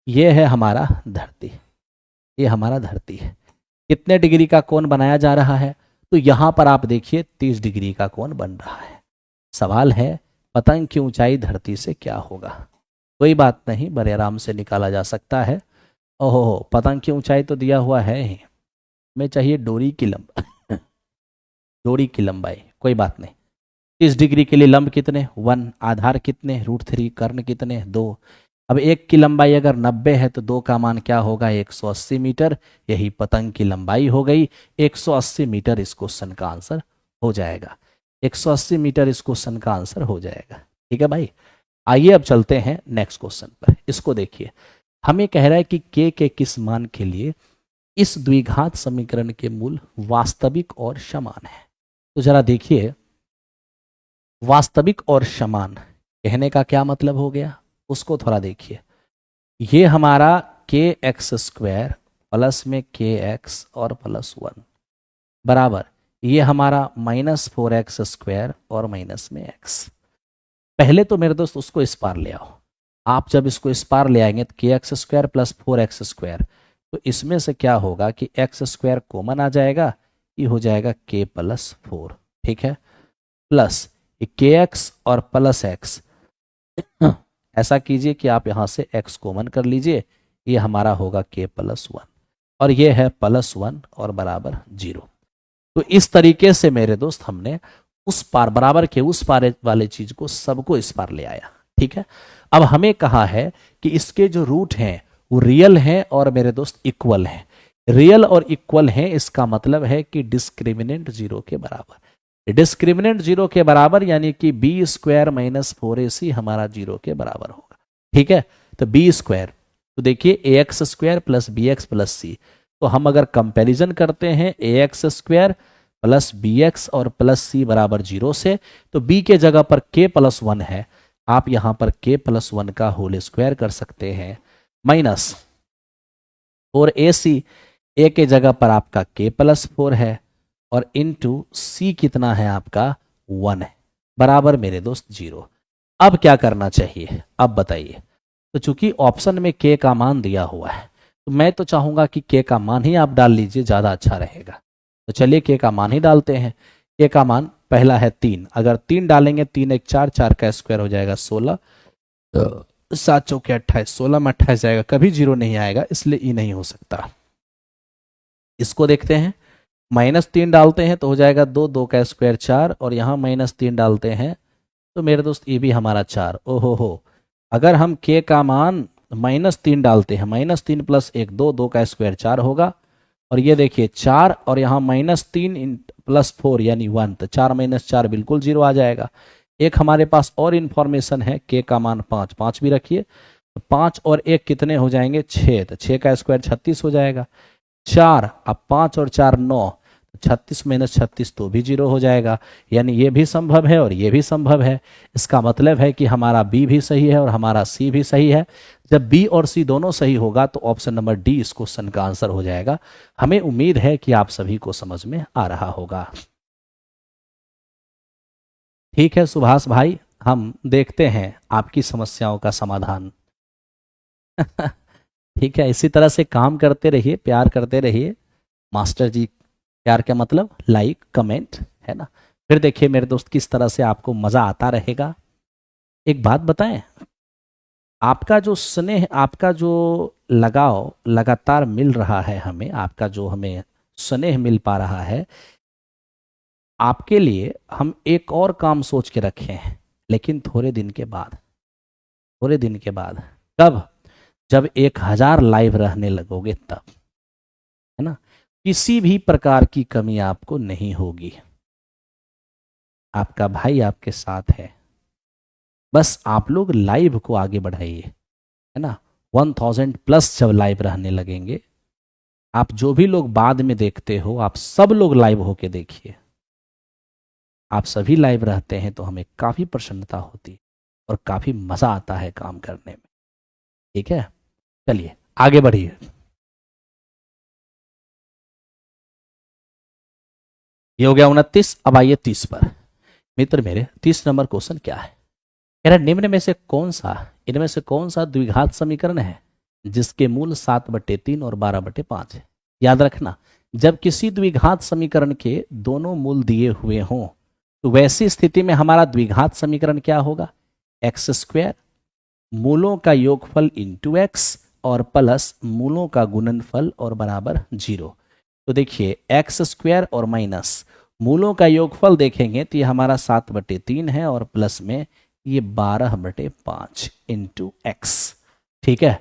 ये है हमारा धरती, ये हमारा धरती है, कितने डिग्री का कोण बनाया जा रहा है, तो यहाँ पर आप देखिए 30 डिग्री का कोण बन रहा है। सवाल है पतंग की ऊंचाई धरती से क्या होगा? कोई बात नहीं, बड़े आराम से निकाला जा सकता है। ओहो, पतंग की ऊंचाई तो दिया हुआ है ही, हमें चाहिए डोरी की लंबाई डोरी की लंबाई, कोई बात नहीं। 30 डिग्री के लिए लंब कितने, 1, आधार कितने, √3, कर्ण कितने, 2। अब एक की लंबाई अगर 90 है तो 2 का मान क्या होगा, 180 मीटर। यही पतंग की लंबाई हो गई, 180 मीटर इस क्वेश्चन का आंसर हो जाएगा। 180 मीटर इस क्वेश्चन का आंसर हो जाएगा, ठीक है भाई। आइए अब चलते हैं नेक्स्ट क्वेश्चन पर। इसको देखिए, हमें कह रहा है कि के किस मान के लिए इस द्विघात समीकरण के मूल वास्तविक और समान है। तो जरा देखिए, वास्तविक और समान कहने का क्या मतलब हो गया, उसको थोड़ा देखिए। ये हमारा kx² प्लस में kx और +1 बराबर ये हमारा -4x² और माइनस में x। पहले तो मेरे दोस्त उसको इस पार ले आओ, आप जब इसको इस पार ले आएंगे तो के एक्स स्क्वायर प्लस 4x², तो इसमें से क्या होगा कि x² कॉमन आ जाएगा, ये हो जाएगा k प्लस 4, ठीक है, प्लस के एक्स और प्लस एक्स। ऐसा कीजिए कि आप यहां से x कॉमन कर लीजिए, ये हमारा होगा k प्लस 1 और ये है प्लस 1 और बराबर 0। तो इस तरीके से मेरे दोस्त हमने उस पार बराबर के उस पार वाले चीज को सबको इस पार ले आया, ठीक है। अब हमें कहा है कि इसके जो रूट हैं वो रियल हैं और मेरे दोस्त इक्वल हैं। रियल और इक्वल हैं, इसका मतलब है कि डिस्क्रिमिनेंट 0 के बराबर। डिस्क्रिमिनेंट 0 के बराबर यानी कि b² माइनस 4ac हमारा 0 के बराबर होगा, ठीक है। तो b², तो देखिए ax² प्लस bx प्लस सी, तो हम अगर कंपैरिजन करते हैं ax² प्लस bx और प्लस सी बराबर 0 से, तो b के जगह पर k प्लस 1 है, आप यहां पर k प्लस 1 का होल स्क्वायर कर सकते हैं, माइनस 4ac, a के जगह पर आपका k प्लस 4 है और इनटू c कितना है आपका 1 है, बराबर मेरे दोस्त 0। अब क्या करना चाहिए, अब बताइए। तो चूंकि ऑप्शन में k का मान दिया हुआ है, तो मैं तो चाहूंगा कि k का मान ही आप डाल लीजिए, ज़्यादा अच्छा रहेगा। तो चलिए k का मान ही डालते हैं। k का मान पहला है 3, अगर 3 डालेंगे 3 1 4, 4 का स्क्वायर हो जाएगा 16, 7 चौके 28, 16 में 28 जाएगा, कभी 0 नहीं आएगा, इसलिए ई नहीं हो सकता। इसको देखते हैं, -3 डालते हैं तो हो जाएगा 2, 2 का स्क्वायर 4 और यहाँ -3 डालते हैं तो मेरे दोस्त ये भी हमारा 4। ओहो हो, अगर हम k का मान -3 डालते हैं, -3 प्लस 1 2, 2 का स्क्वायर 4 होगा और ये देखिए 4 और यहाँ -3 प्लस 4 यानी 1, तो 4 - 4 बिल्कुल 0 आ जाएगा। एक हमारे पास और इंफॉर्मेशन है, k का मान 5, 5 भी रखिए, तो 5 और 1 कितने हो जाएंगे 6, तो 6 का स्क्वायर 36 हो जाएगा। 4, अब 5 और 4 9, 36 - 36 तो भी 0 हो जाएगा, यानी ये भी संभव है और ये भी संभव है। इसका मतलब है कि हमारा बी भी सही है और हमारा सी भी सही है। जब बी और सी दोनों सही होगा तो ऑप्शन नंबर डी इस क्वेश्चन का आंसर हो जाएगा। हमें उम्मीद है कि आप सभी को समझ में आ रहा होगा। ठीक है सुभाष भाई, हम देखते हैं आपकी समस्याओं का समाधान। ठीक है, इसी तरह से काम करते रहिए, प्यार करते रहिए। मास्टर जी, प्यार का मतलब लाइक कमेंट है ना। फिर देखिए मेरे दोस्त किस तरह से आपको मजा आता रहेगा। एक बात बताएं, आपका जो स्नेह, आपका जो लगाव लगातार मिल रहा है हमें, आपका जो हमें स्नेह मिल पा रहा है, आपके लिए हम एक और काम सोच के रखे हैं, लेकिन थोड़े दिन के बाद। थोड़े दिन के बाद कब? जब 1000 लाइव रहने लगोगे तब, है ना। किसी भी प्रकार की कमी आपको नहीं होगी। आपका भाई आपके साथ है, बस आप लोग लाइव को आगे बढ़ाइए, है ना। 1000 प्लस जब लाइव रहने लगेंगे, आप जो भी लोग बाद में देखते हो, आप सब लोग लाइव होके देखिए। आप सभी लाइव रहते हैं तो हमें काफी प्रसन्नता होती है और काफी मजा आता है काम करने में। ठीक है, चलिए आगे बढ़िए। ये हो गया 29। अब आइए 30 पर। मित्र मेरे, 30 नंबर क्वेश्चन क्या है? कह रहा निम्न में से कौन सा, इनमें से कौन सा द्विघात समीकरण है जिसके मूल 7/3 और 12/5 है? याद रखना, जब किसी द्विघात समीकरण के दोनों मूल दिए हुए हों तो वैसी स्थिति में हमारा द्विघात समीकरण क्या होगा? x², मूलों का योगफल इंटू एक्स और प्लस मूलों का गुणनफल और बराबर 0। तो देखिए x² और माइनस मूलों का योगफल देखेंगे तो ये हमारा 7/3 है और प्लस में ये 12/5 इंटू एक्स, ठीक है,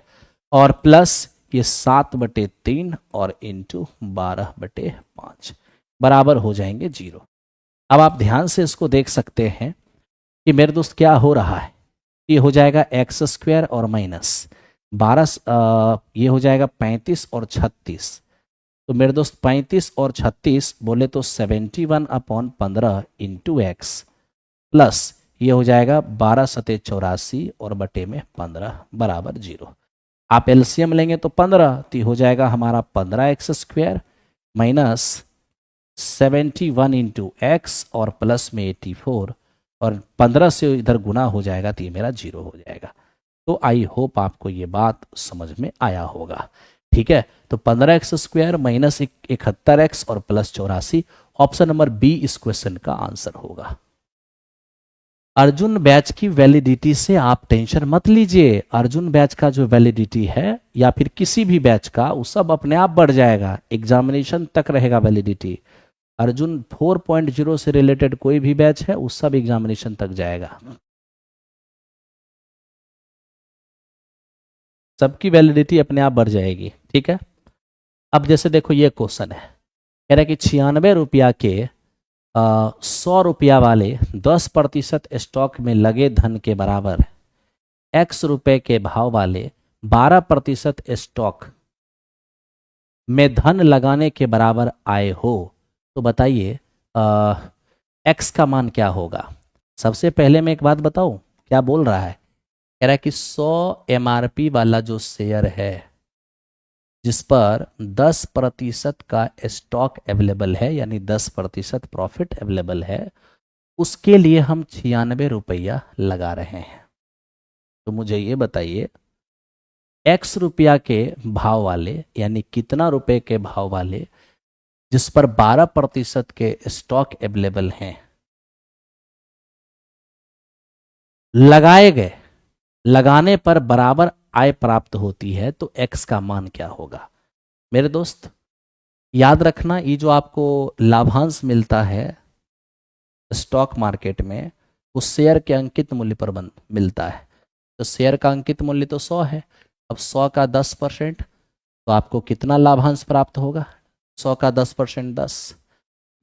और प्लस ये 7/3 और इंटू 12/5 बराबर हो जाएंगे 0। अब आप ध्यान से इसको देख सकते हैं कि मेरे दोस्त क्या हो रहा है। ये हो जाएगा x² और माइनस 12, ये हो जाएगा 35 और 36। तो मेरे दोस्त 35 और 36 बोले तो 71/15 इंटू एक्स प्लस ये हो जाएगा 12 सते 84 और बटे में 15 बराबर 0। आप एलसीएम लेंगे तो 15, तो हो जाएगा हमारा 15x² माइनस 71 इंटू एक्स और प्लस में 84 और 15 से इधर गुना हो जाएगा तो ये मेरा 0 हो जाएगा। तो आई होप आपको ये बात समझ में आया होगा। ठीक है, तो 15x² माइनस 71x और प्लस 84, ऑप्शन नंबर बी इस क्वेश्चन का आंसर होगा। अर्जुन बैच की वैलिडिटी से आप टेंशन मत लीजिए। अर्जुन बैच का जो वैलिडिटी है या फिर किसी भी बैच का, वो सब अपने आप बढ़ जाएगा, एग्जामिनेशन तक रहेगा वैलिडिटी। अर्जुन 4.0 से रिलेटेड कोई भी बैच है वो सब एग्जामिनेशन तक जाएगा, सबकी वैलिडिटी अपने आप बढ़ जाएगी। ठीक है, अब जैसे देखो ये क्वेश्चन है, कह रहा है कि 96 रुपया के 100 रुपया वाले 10% स्टॉक में लगे धन के बराबर x रुपए के भाव वाले 12% स्टॉक में धन लगाने के बराबर आए हो, तो बताइए x का मान क्या होगा। सबसे पहले मैं एक बात बताऊं, क्या बोल रहा है, कह रहा है कि 100 MRP वाला जो शेयर है जिस पर 10% का स्टॉक अवेलेबल है, यानी 10% प्रॉफिट अवेलेबल है, उसके लिए हम 96 रुपया लगा रहे हैं। तो मुझे ये बताइए x रुपया के भाव वाले, यानी कितना रुपए के भाव वाले जिस पर 12% के स्टॉक अवेलेबल हैं, लगाए गए, लगाने पर बराबर आय प्राप्त होती है, तो x का मान क्या होगा। मेरे दोस्त याद रखना, ये जो आपको लाभांश मिलता है स्टॉक मार्केट में, उस शेयर के अंकित मूल्य पर मिलता है। तो शेयर का अंकित मूल्य तो 100 है, अब 100 का 10%, तो आपको कितना लाभांश प्राप्त होगा, 100 का 10%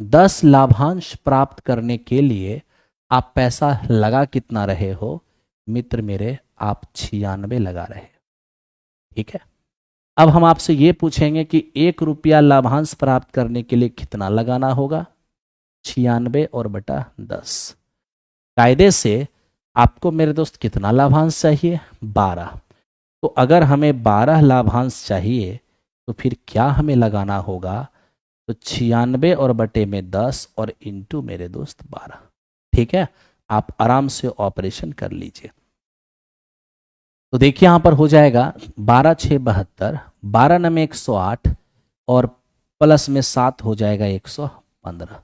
10 लाभांश प्राप्त करने के लिए आप पैसा लगा कितना रहे हो मित्र मेरे, आप 96 लगा रहे हो। ठीक है, अब हम आपसे ये पूछेंगे कि 1 रुपया लाभांश प्राप्त करने के लिए कितना लगाना होगा, 96 और बटा 10। कायदे से आपको मेरे दोस्त कितना लाभांश चाहिए, 12। तो अगर हमें 12 लाभांश चाहिए तो फिर क्या हमें लगाना होगा, तो 96 और बटे में 10 और इंटू मेरे दोस्त 12। ठीक है, आप आराम से ऑपरेशन कर लीजिए। तो देखिए यहां पर हो जाएगा 12 6 72, 12 नमे 108 और प्लस में 7 हो जाएगा 115।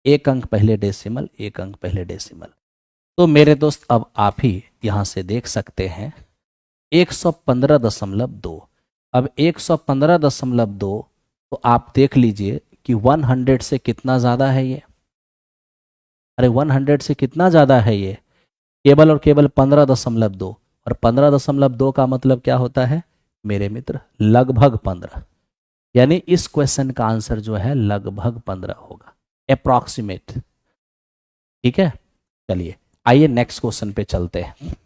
एक अंक पहले डेसिमल, एक अंक पहले डेसिमल। तो मेरे दोस्त अब आप ही यहां से देख सकते हैं 115.2। अब 115.2 तो आप देख लीजिए कि 100 से कितना ज़्यादा है ये, अरे 100 से कितना ज़्यादा है ये, केवल और केवल 15.2। और 15.2 का मतलब क्या होता है मेरे मित्र, लगभग 15। यानी इस क्वेश्चन का आंसर जो है लगभग 15 होगा, अप्रॉक्सीमेट। ठीक है, चलिए आइए नेक्स्ट क्वेश्चन पे चलते हैं।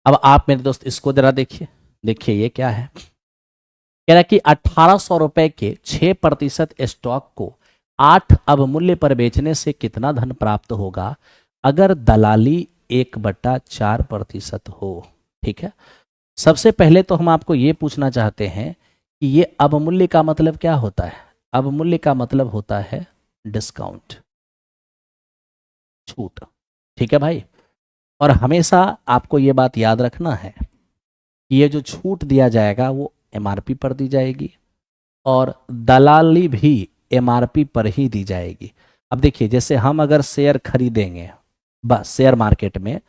अब आप मेरे दोस्त इसको जरा देखिए, देखिए ये क्या है, कह रहा है कि 1800 रुपए के 6% स्टॉक को 8 अवमूल्य पर बेचने से कितना धन प्राप्त होगा अगर दलाली 1/4% हो। ठीक है, सबसे पहले तो हम आपको ये पूछना चाहते हैं कि ये अवमूल्य का मतलब क्या होता है। अवमूल्य का मतलब होता है डिस्काउंट, छूट। ठीक है भाई, और हमेशा आपको ये बात याद रखना है कि ये जो छूट दिया जाएगा वो एमआरपी पर दी जाएगी और दलाली भी एमआरपी पर ही दी जाएगी। अब देखिए जैसे हम अगर शेयर खरीदेंगे बस शेयर मार्केट में,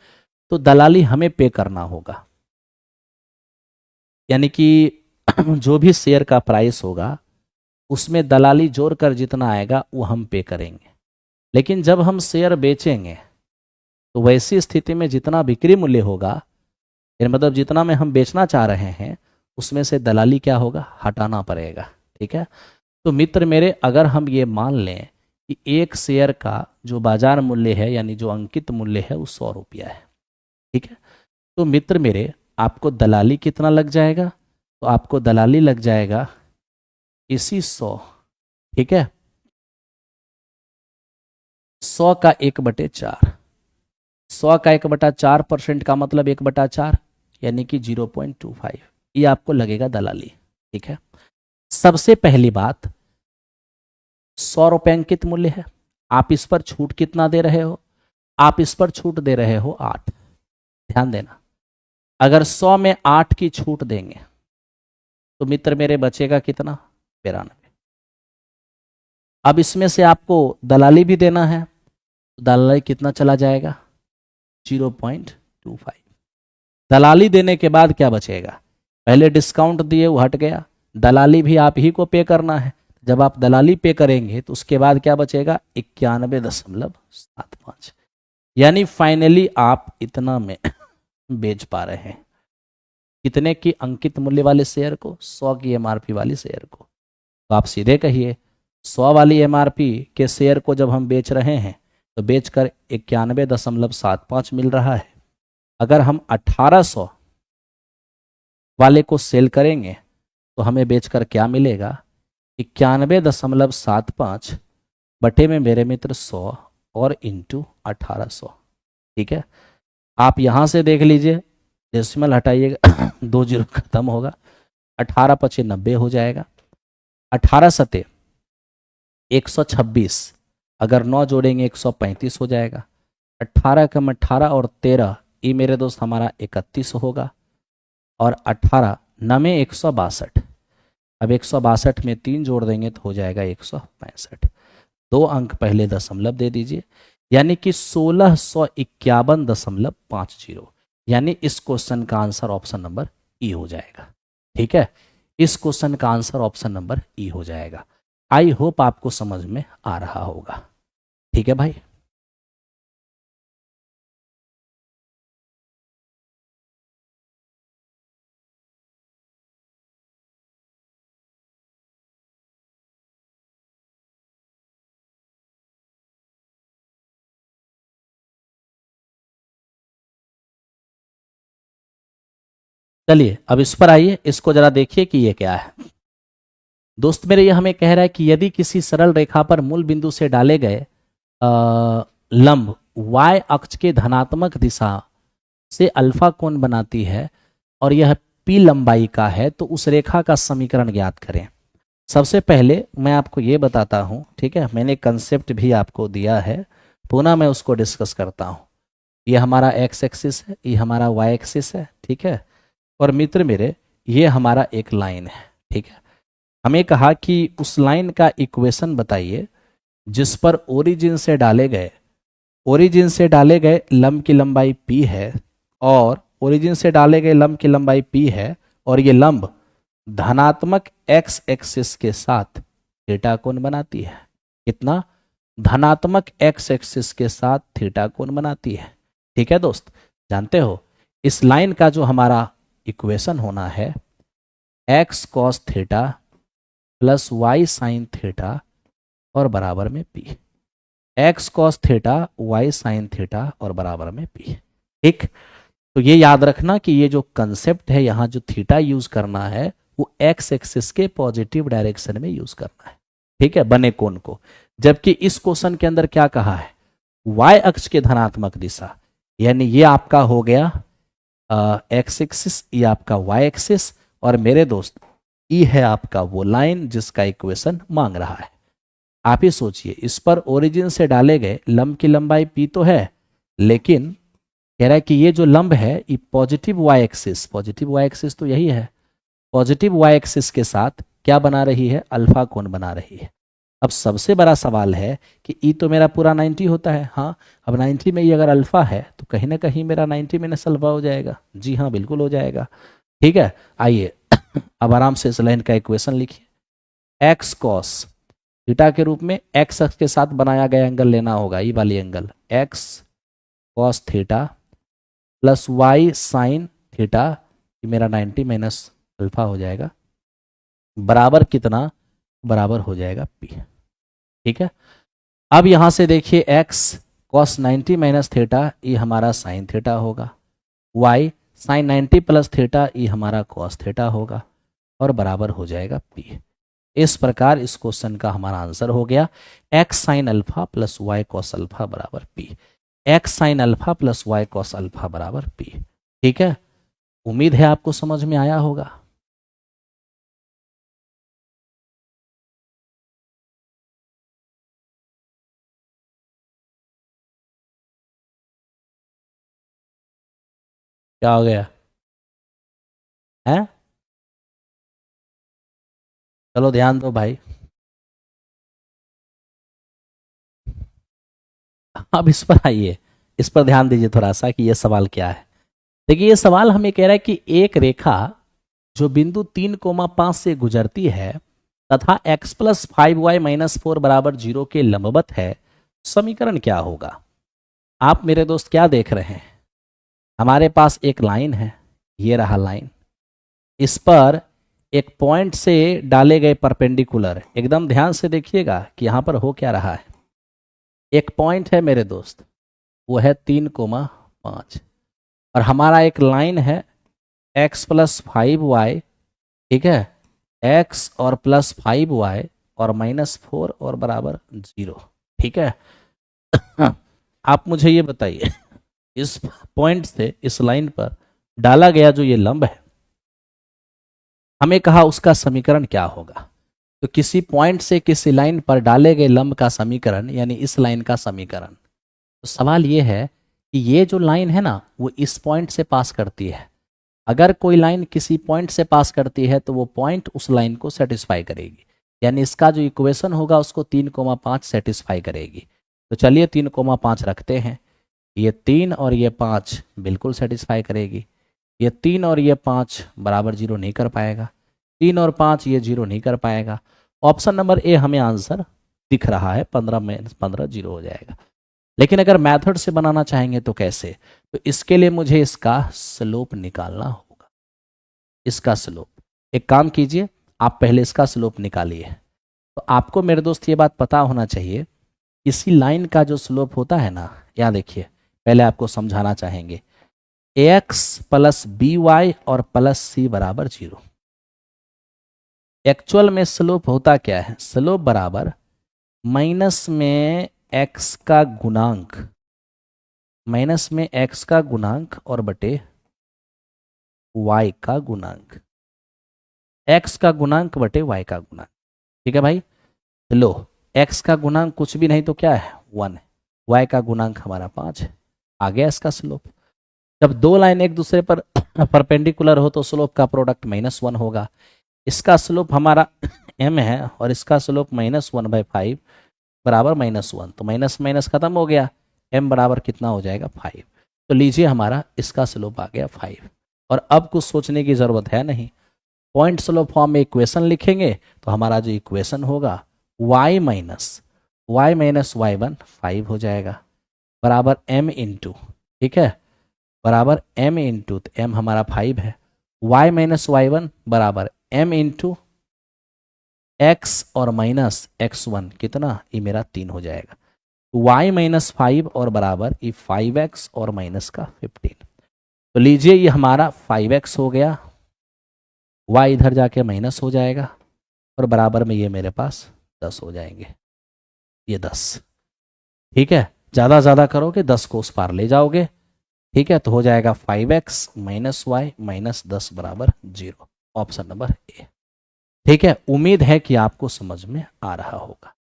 तो दलाली हमें पे करना होगा, यानी कि जो भी शेयर का प्राइस होगा उसमें दलाली जोड़कर जितना आएगा वो हम पे करेंगे। लेकिन जब हम शेयर बेचेंगे तो वैसी स्थिति में जितना बिक्री मूल्य होगा, मतलब जितना में हम बेचना चाह रहे हैं, उसमें से दलाली क्या होगा, हटाना पड़ेगा। ठीक है, तो मित्र मेरे अगर हम ये मान लें कि एक शेयर का जो बाजार मूल्य है यानी जो अंकित मूल्य है वो 100 रुपया है। ठीक है, तो मित्र मेरे आपको दलाली कितना लग जाएगा, तो आपको दलाली लग जाएगा इसी 100। ठीक है, 100 का 1/4, 100 का 1/4% का मतलब 1/4 यानी कि 0.25, ये आपको लगेगा दलाली। ठीक है, सबसे पहली बात 100 रुपये अंकित मूल्य है, आप इस पर छूट कितना दे रहे हो, आप इस पर छूट दे रहे हो 8। ध्यान देना, अगर 100 में 8 की छूट देंगे तो मित्र मेरे बचेगा कितना, 92। अब इसमें से आपको दलाली भी देना है, तो दलाली कितना चला जाएगा, 0.25। दलाली देने के बाद क्या बचेगा, पहले डिस्काउंट दिए वो हट गया, दलाली भी आप ही को पे करना है, जब आप दलाली पे करेंगे तो उसके बाद क्या बचेगा, 91.75। यानी फाइनली आप इतना में बेच पा रहे हैं, कितने की, अंकित मूल्य वाले शेयर को, 100 की एमआरपी वाली शेयर को। तो आप सीधे कहिए 100 वाली एमआरपी के शेयर को जब हम बेच रहे हैं तो बेचकर 91.75 मिल रहा है। अगर हम 1800 वाले को सेल करेंगे तो हमें बेचकर क्या मिलेगा, 91.75 बटे में मेरे मित्र 100 और इंटू 1800। ठीक है, आप यहां से देख लीजिए, डेसिमल हटाइएगा 2 जीरो खत्म होगा, 18 पचे 90 हो जाएगा, 18 सते 126, अगर 9 जोड़ेंगे 135 हो जाएगा, 18 कम 18 और 13, ये मेरे दोस्त हमारा 31 होगा, और 18 नमे 162, अब 162 में 3 जोड़ देंगे तो हो जाएगा 165। 2 अंक पहले दशमलव दे दीजिए, यानी कि 1651.50, यानी इस क्वेश्चन का आंसर ऑप्शन नंबर ई हो जाएगा। ठीक है, इस क्वेश्चन का आंसर ऑप्शन नंबर ई हो जाएगा। आई होप आपको समझ में आ रहा होगा। ठीक है भाई, चलिए अब इस पर आइए, इसको जरा देखिए कि ये क्या है। दोस्त मेरे, ये हमें कह रहा है कि यदि किसी सरल रेखा पर मूल बिंदु से डाले गए लंब y अक्ष के धनात्मक दिशा से अल्फा कोण बनाती है और यह p लंबाई का है, तो उस रेखा का समीकरण ज्ञात करें। सबसे पहले मैं आपको ये बताता हूं, ठीक है, मैंने कंसेप्ट भी आपको दिया है, पुनः मैं उसको डिस्कस करता हूं। ये हमारा x एक्सिस है, ये हमारा y एक्सिस है, ठीक है, और मित्र मेरे ये हमारा एक लाइन है। ठीक है, हमें कहा कि उस लाइन का इक्वेशन बताइए जिस पर ओरिजिन से डाले गए लंब की लंबाई p है, और ओरिजिन से डाले गए लंब की लंबाई p है, और ये लंब धनात्मक x एक्सिस के साथ थीटा कोण बनाती है। कितना, धनात्मक x एक्सिस के साथ थीटा कोण बनाती है। ठीक है दोस्त, जानते हो इस लाइन का जो हमारा इक्वेशन होना है, x cos theta plus y sine theta और बराबर में p, x cos theta y sine theta और बराबर में p। ठीक, तो ये याद रखना कि ये जो कंसेप्ट है, यहां जो थीटा यूज करना है वो x एक्सिस के पॉजिटिव डायरेक्शन में यूज करना है। ठीक है, बने कोण को, जबकि इस क्वेश्चन के अंदर क्या कहा है, y अक्ष के धनात्मक दिशा, यानी ये आपका हो गया x एक्सिस, ये आपका y एक्सिस, और मेरे दोस्त ई है आपका वो लाइन जिसका इक्वेशन मांग रहा है। आप ही सोचिए, इस पर ओरिजिन से डाले गए लंब की लंबाई p तो है, लेकिन कह रहा है कि ये जो लंब है ये पॉजिटिव y एक्सिस तो यही है, पॉजिटिव y एक्सिस के साथ क्या बना रही है, अल्फा कोण बना रही है। अब सबसे बड़ा सवाल है कि ई तो मेरा पूरा 90 होता है, हाँ, अब 90 में ये अगर अल्फा है तो कहीं ना कहीं मेरा 90 माइनस अल्फा हो जाएगा। जी हाँ, बिल्कुल हो जाएगा। ठीक है, आइए अब आराम से इस लाइन का इक्वेशन लिखिए। एक्स कॉस थीटा के रूप में एक्स अक्ष के साथ बनाया गया एंगल लेना होगा, ये वाली angle, x cos theta plus y sine theta, ये मेरा 90 माइनस अल्फा हो जाएगा, बराबर कितना, बराबर हो जाएगा p। ठीक है, अब यहां से देखिए x cos 90 माइनस थीटा, ये हमारा साइन थीटा होगा, y साइन 90 प्लस थीटा, ये हमारा cos थीटा होगा, और बराबर हो जाएगा p। इस प्रकार इस क्वेश्चन का हमारा आंसर हो गया x sine alpha plus y cos alpha बराबर p, x sine alpha plus y cos alpha बराबर p। ठीक है, उम्मीद है आपको समझ में आया होगा। क्या हो गया है? चलो ध्यान दो भाई। अब इस पर आइए, इस पर ध्यान दीजिए थोड़ा सा कि ये सवाल क्या है। देखिए ये सवाल हमें कह रहा है कि एक रेखा जो बिंदु 3,5 से गुजरती है तथा x+5y-4 बराबर 0 के लंबवत है, समीकरण क्या होगा? आप मेरे दोस्त क्या देख रहे हैं? हमारे पास एक लाइन है, ये रहा लाइन। इस पर एक पॉइंट से डाले गए परपेंडिकुलर, एकदम ध्यान से देखिएगा कि यहां पर हो क्या रहा है। एक पॉइंट है मेरे दोस्त, वो है 3,5 और हमारा एक लाइन है x+5y, ठीक है, x और +5y और -4 और बराबर 0, ठीक है। आप मुझे ये बताइए, इस पॉइंट से इस लाइन पर डाला गया जो ये लंब है, हमें कहा उसका समीकरण क्या होगा। तो किसी पॉइंट से किसी लाइन पर डाले गए लंब का समीकरण यानी इस लाइन का समीकरण। तो सवाल ये है कि ये जो लाइन है ना वो इस पॉइंट से पास करती है। अगर कोई लाइन किसी पॉइंट से पास करती है तो वो पॉइंट उस लाइन को सेटिस्फाई करेगी, यानी इसका जो इक्वेशन होगा उसको 3,5 सेटिस्फाई करेगी। तो चलिए 3,5 रखते हैं। ये 3 और ये 5 बिल्कुल सेटिस्फाई करेगी। ये 3 और ये 5 बराबर 0 नहीं कर पाएगा। 3 और 5 ये 0 नहीं कर पाएगा। ऑप्शन नंबर ए हमें आंसर दिख रहा है, 15 में 15 0 हो जाएगा। लेकिन अगर मेथड से बनाना चाहेंगे तो कैसे? तो इसके लिए मुझे इसका स्लोप निकालना होगा। इसका स्लोप, एक काम कीजिए, आप पहले इसका स्लोप निकालिए। तो आपको मेरे दोस्त ये बात पता होना चाहिए, इसी लाइन का जो स्लोप होता है ना, यहाँ देखिए, पहले आपको समझाना चाहेंगे, ax+by और +c बराबर 0। एक्चुअल में स्लोप होता क्या है? स्लोप बराबर माइनस में x का गुणांक, माइनस में x का गुणांक और बटे y का गुणांक, x का गुणांक बटे y का गुणांक, ठीक है भाई। लो, x का गुणांक कुछ भी नहीं तो क्या है 1 है, y का गुणांक हमारा 5 है। आ गया इसका स्लोप। जब दो लाइन एक दूसरे पर परपेंडिकुलर हो तो स्लोप का प्रोडक्ट -1 होगा। इसका स्लोप हमारा m है और इसका स्लोप -1/5 बराबर -1, तो माइनस माइनस खत्म हो गया, m बराबर कितना हो जाएगा 5। तो लीजिए हमारा इसका स्लोप आ गया 5। और अब कुछ सोचने की जरूरत है नहीं, पॉइंट स्लोप फॉर्म में इक्वेशन लिखेंगे तो हमारा जो इक्वेशन होगा y माइनस y1 5 हो जाएगा बराबर m इंटू, ठीक है, बराबर m इंटू, तो m हमारा 5 है, y माइनस y1 बराबर m इंटू x और माइनस x1 कितना, ये मेरा 3 हो जाएगा, y माइनस 5 और बराबर ये 5x और माइनस का 15। तो लीजिए ये हमारा 5x हो गया, y इधर जाके माइनस हो जाएगा और बराबर में ये मेरे पास 10 हो जाएंगे, ये 10, ठीक है। ज़्यादा करोगे 10 को उस पार ले जाओगे, ठीक है। तो हो जाएगा 5x माइनस वाई माइनस 10 बराबर 0, ऑप्शन नंबर ए, ठीक है। उम्मीद है कि आपको समझ में आ रहा होगा।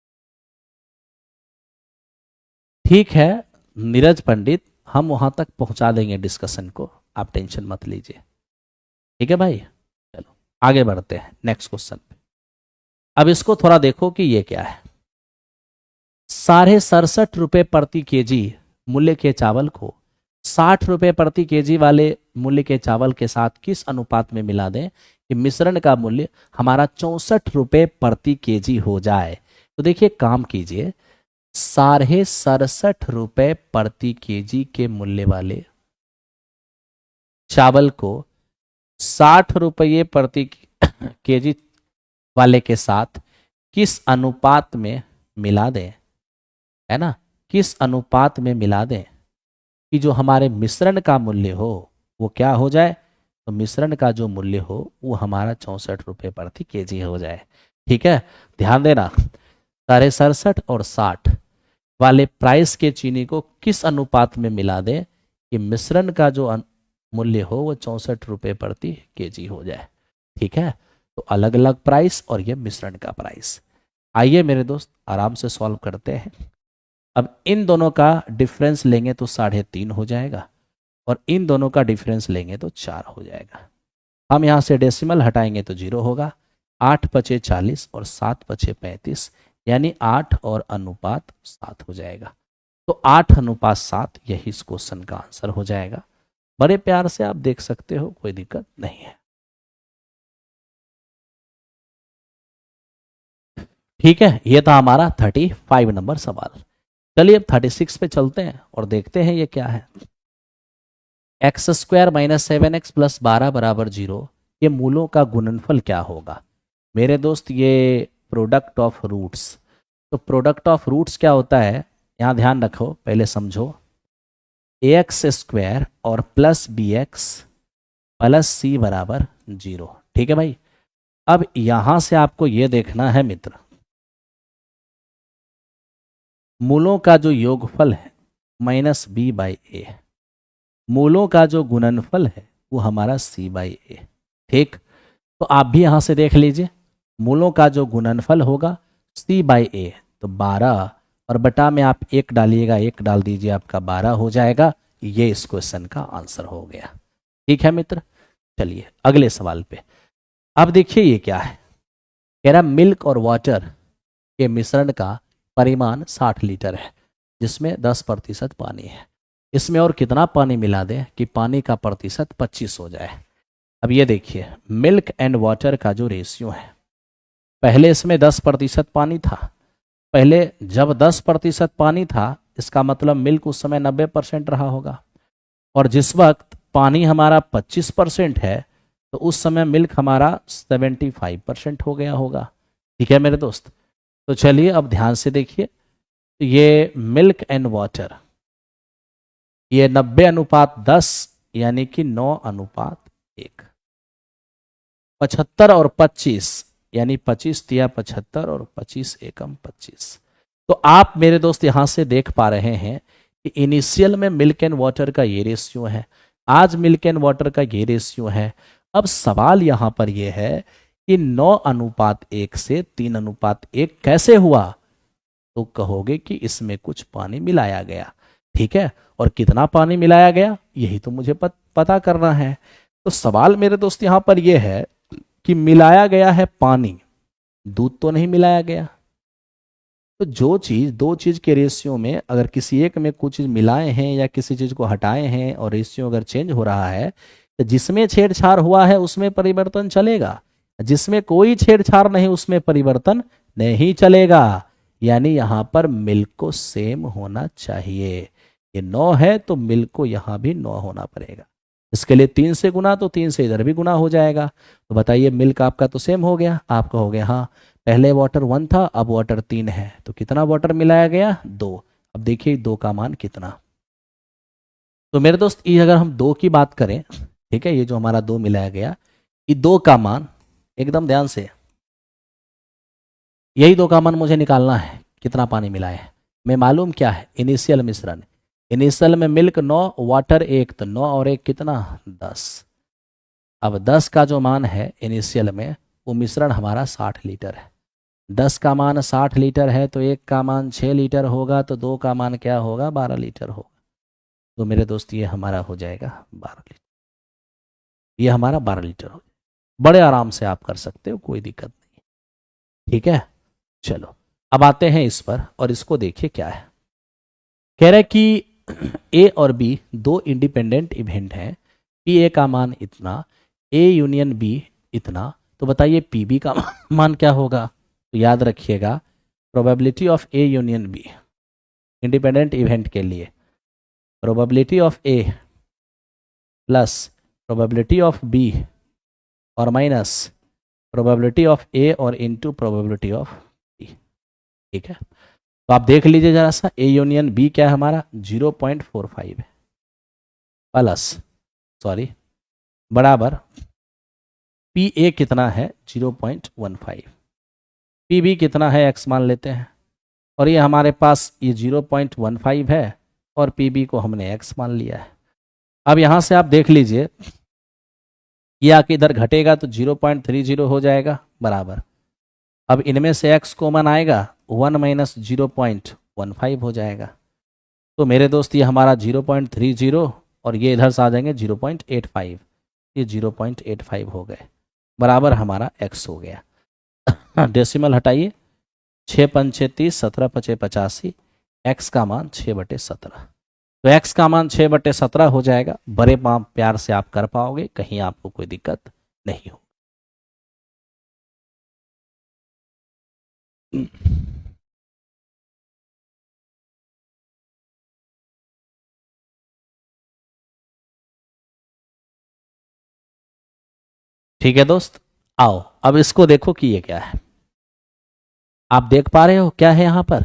ठीक है नीरज पंडित, हम वहां तक पहुंचा देंगे डिस्कशन को, आप टेंशन मत लीजिए, ठीक है भाई। चलो आगे बढ़ते हैं नेक्स्ट क्वेश्चन पे। अब इसको थोड़ा देखो कि ये क्या है। 67.5 रुपये प्रति केजी मूल्य के चावल को 60 रुपये प्रति केजी वाले मूल्य के चावल के साथ किस अनुपात में मिला दें कि मिश्रण का मूल्य हमारा 64 रुपये प्रति केजी हो जाए। तो देखिए काम कीजिए, 67.5 रुपये प्रति केजी के मूल्य वाले चावल को 60 रुपये प्रति केजी वाले के साथ किस अनुपात में मिला दें, है ना, किस अनुपात में मिला दें कि जो हमारे मिश्रण का मूल्य हो वो क्या हो जाए, तो मिश्रण का जो मूल्य हो वो हमारा 64 रुपये प्रति केजी हो जाए, ठीक है। ध्यान देना, 67.5 और 60 वाले प्राइस के चीनी को किस अनुपात में मिला दें कि मिश्रण का जो मूल्य हो वो 64 रुपये प्रति केजी हो जाए, ठीक है। तो अलग अलग प्राइस और ये मिश्रण का प्राइस। आइए मेरे दोस्त आराम से सॉल्व करते हैं। अब इन दोनों का डिफरेंस लेंगे तो 3.5 हो जाएगा, और इन दोनों का डिफरेंस लेंगे तो 4 हो जाएगा। हम यहाँ से डेसिमल हटाएंगे तो 0 होगा। 8 पचे 40 और 7 पचे 35, यानी 8 और अनुपात 7 हो जाएगा। तो 8 अनुपात 7 यही इस क्वेश्चन का आंसर हो जाएगा। बड़े प्यार से आप देख सकते हो, कोई दिक्कत नहीं है। ठीक है, ये था हमारा 35 नंबर सवाल। चलिए अब 36 पे चलते हैं और देखते हैं ये क्या है। X square minus 7x plus 12 बराबर 0, ये मूलों का गुणनफल क्या होगा? मेरे दोस्त ये प्रोडक्ट ऑफ रूट्स। तो प्रोडक्ट ऑफ रूट्स क्या होता है, यहाँ ध्यान रखो, पहले समझो। ax स्क्वायर और प्लस bx प्लस c बराबर 0। ठीक है भाई। अब यहां से आपको ये देखना है मित्र, मूलों का जो योगफल है माइनस b बाई ए, मूलों का जो गुणनफल है वो हमारा c बाई ए। ठीक, तो आप भी यहां से देख लीजिए, मूलों का जो गुणनफल होगा c बाई ए, तो 12 और बटा में आप 1 डालिएगा, 1 डाल दीजिए, आपका 12 हो जाएगा। ये इस क्वेश्चन का आंसर हो गया। ठीक है मित्र, चलिए अगले सवाल पे। अब देखिए ये क्या है, कह रहा मिल्क और वाटर के मिश्रण का परिमाण 60 लीटर है, जिसमें 10% पानी है। इसमें और कितना पानी मिला दें कि पानी का प्रतिशत 25 हो जाए? अब ये देखिए, मिल्क एंड वाटर का जो रेशियो है, पहले इसमें 10% पानी था। पहले जब 10% पानी था, इसका मतलब मिल्क उस समय 90% रहा होगा। और जिस वक्त पानी हमारा 25% है, तो उस समय मिल्क हमारा 75% हो गया होगा। ठीक है मेरे दोस्त, तो चलिए अब ध्यान से देखिए, ये मिल्क एंड वाटर, ये 90:10 यानी कि 9:1। 75 और 25 यानी 25 तिया 75 और 25 एकम 25। तो आप मेरे दोस्त यहां से देख पा रहे हैं कि इनिशियल में मिल्क एंड वाटर का ये रेशियो है, आज मिल्क एंड वाटर का ये रेशियो है। अब सवाल यहां पर यह है कि 9:1 से 3:1 कैसे हुआ? तो कहोगे कि इसमें कुछ पानी मिलाया गया। ठीक है, और कितना पानी मिलाया गया यही तो मुझे पता करना है। तो सवाल मेरे दोस्त यहां पर यह है कि मिलाया गया है पानी, दूध तो नहीं मिलाया गया। तो जो चीज, दो चीज के रेशियो में अगर किसी एक में कुछ चीज मिलाए हैं या किसी चीज को हटाए हैं और रेशियो अगर चेंज हो रहा है, तो जिसमें छेड़छाड़ हुआ है उसमें परिवर्तन चलेगा, जिसमें कोई छेड़छाड़ नहीं उसमें परिवर्तन नहीं चलेगा। यानी यहां पर मिल्क को सेम होना चाहिए। ये 9 है तो मिल्क को यहां भी 9 होना पड़ेगा। इसके लिए 3 से गुना, तो 3 से इधर भी गुना हो जाएगा। तो बताइए मिल्क आपका तो सेम हो गया। आप कहोगे हाँ, पहले वाटर 1 था, अब वाटर 3 है, तो कितना वाटर मिलाया गया? 2। अब देखिए 2 का मान कितना। तो मेरे दोस्त ये अगर हम 2 की बात करें, ठीक है, ये जो हमारा 2 मिलाया गया, ये 2 का मान, एकदम ध्यान से, यही 2 का मान मुझे निकालना है, कितना पानी मिलाया है। मैं मालूम क्या है, इनिशियल मिश्रण। इनिशियल में मिल्क 9, वाटर 1, तो 9 और 1 कितना? 10। अब 10 का जो मान है इनिशियल में, वो मिश्रण हमारा 60 लीटर है। 10 का मान 60 लीटर है, तो 1 का मान 6 लीटर होगा, तो 2 का मान क्या होगा? 12 लीटर होगा। तो मेरे दोस्त ये हमारा हो जाएगा 12 लीटर। ये हमारा 12 लीटर हो जाएगा। बड़े आराम से आप कर सकते हो, कोई दिक्कत नहीं। ठीक है, चलो अब आते हैं इस पर, और इसको देखिए क्या है। कह रहे कि ए और बी 2 इंडिपेंडेंट इवेंट हैं, पी ए का मान इतना, ए यूनियन बी इतना, तो बताइए पी बी का मान क्या होगा? तो याद रखिएगा, probability of A union B, independent event के लिए probability of A plus probability of B और माइनस प्रोबेबिलिटी ऑफ ए और इनटू प्रोबेबिलिटी ऑफ बी। ठीक है, तो आप देख लीजिए जरा सा, ए यूनियन बी क्या है हमारा? 0.45 है, प्लस बराबर पी ए कितना है? 0.15। पी बी कितना है? एक्स मान लेते हैं, और ये हमारे पास ये 0.15 है, और पी बी को हमने एक्स मान लिया है। अब यहां से आप देख लीजिए, ये आके इधर घटेगा तो 0.30 हो जाएगा, बराबर। अब इनमें से x कॉमन आएगा, 1 माइनस 0.15 हो जाएगा। तो मेरे दोस्त ये हमारा 0.30 और ये इधर से आ जाएंगे 0.85, ये 0.85 हो गए, बराबर हमारा x हो गया। डेसिमल हटाइए, 6 पंचे 30, 17 पचे 85, x का मान 6/17। तो x का मान 6/17 हो जाएगा। बड़े प्यार से आप कर पाओगे, कहीं आपको कोई दिक्कत नहीं हो। ठीक है दोस्त, आओ अब इसको देखो कि ये क्या है। आप देख पा रहे हो क्या है यहाँ पर?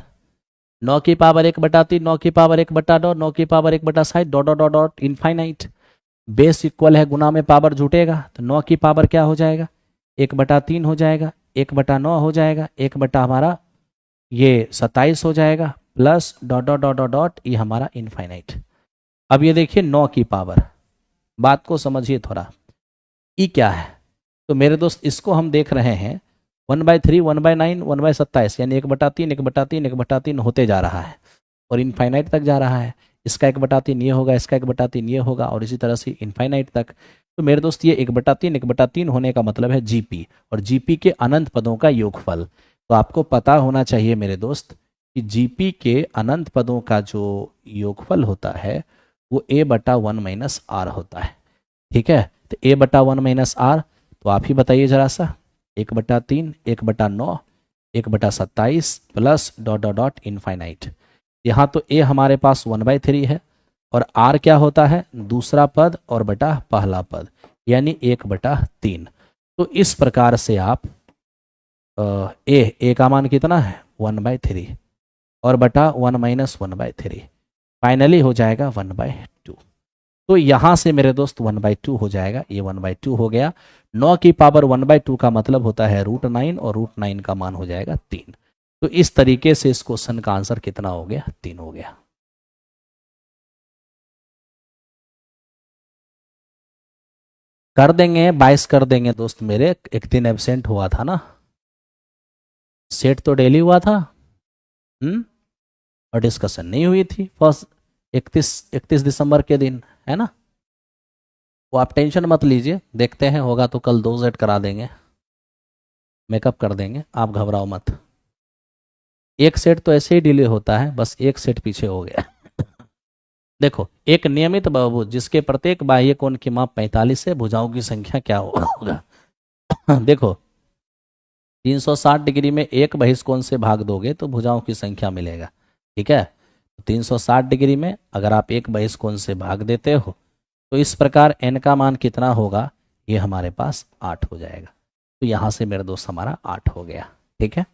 9 की पावर 1/3, 9 की पावर 1/2, 9 की power 1/60, dot dot dot dot infinite. Base equal है, गुना में पावर जुटेगा, तो 9 की पावर क्या हो जाएगा? 1/3 हो जाएगा, 1/9 हो जाएगा, 1 हमारा ये 27 हो जाएगा, plus dot dot dot dot dot ये हमारा इनफाइनाइट। अब ये देखिए 9 की पावर, बात को समझिए थोड़ा, ई क्या है? तो मेरे दोस्त इसको हम देख रहे हैं 1/3, 1/9, 1/27, यानी 1/3, 1/3, 1/3 होते जा रहा है और इनफाइनाइट तक जा रहा है। इसका 1/3 ये होगा, इसका 1/3 ये होगा, और इसी तरह से इनफाइनाइट तक। तो मेरे दोस्त ये 1/3, 1/3 होने का मतलब है जीपी, और जीपी के अनंत पदों का योगफल। तो आपको पता होना चाहिए मेरे दोस्त कि जीपी के अनंत पदों का जो योगफल होता है वो a/1 - r होता है। ठीक है, तो a/1 - r, तो आप ही बताइए जरा सा। 1/3, 1/9, 1/27 plus dot dot dot infinite. यहाँ तो a हमारे पास 1/3 है, और r क्या होता है? दूसरा पद और बटा पहला पद, यानी 1/3। तो इस प्रकार से आप a का मान कितना है? 1/3, और बटा 1 - 1/3, फाइनली हो जाएगा 1/2। तो यहां से मेरे दोस्त 1/2 हो जाएगा, ये 1/2 हो गया। 9 की पावर 1/2 का मतलब होता है √9, और √9 का मान हो जाएगा 3। तो इस तरीके से इस क्वेश्चन का आंसर कितना हो गया? 3 हो गया। कर देंगे, 22 कर देंगे दोस्त मेरे। एक दिन एब्सेंट हुआ था ना, सेट तो डेली हुआ था, और डिस्कशन नहीं हुई थी फर्स्ट 31 दिसंबर के दिन, है ना? वो आप टेंशन मत लीजिए, देखते हैं, होगा तो कल 2 सेट करा देंगे, मेकअप कर देंगे, आप घबराओ मत। एक सेट तो ऐसे ही डिले होता है, बस एक सेट पीछे हो गया। देखो, एक नियमित बहुभुज जिसके प्रत्येक बाह्य कोण की माप 45 है, भुजाओं की संख्या क्या होगा? देखो, 360 डिग्री में एक बहिष्कोण से भाग दोगे तो भुजाओं की संख्या मिलेगा। ठीक है, 360 डिग्री में अगर आप एक बहिष्कोण से भाग देते हो तो इस प्रकार n का मान कितना होगा? ये हमारे पास 8 हो जाएगा। तो यहाँ से मेरे दोस्त हमारा 8 हो गया। ठीक है।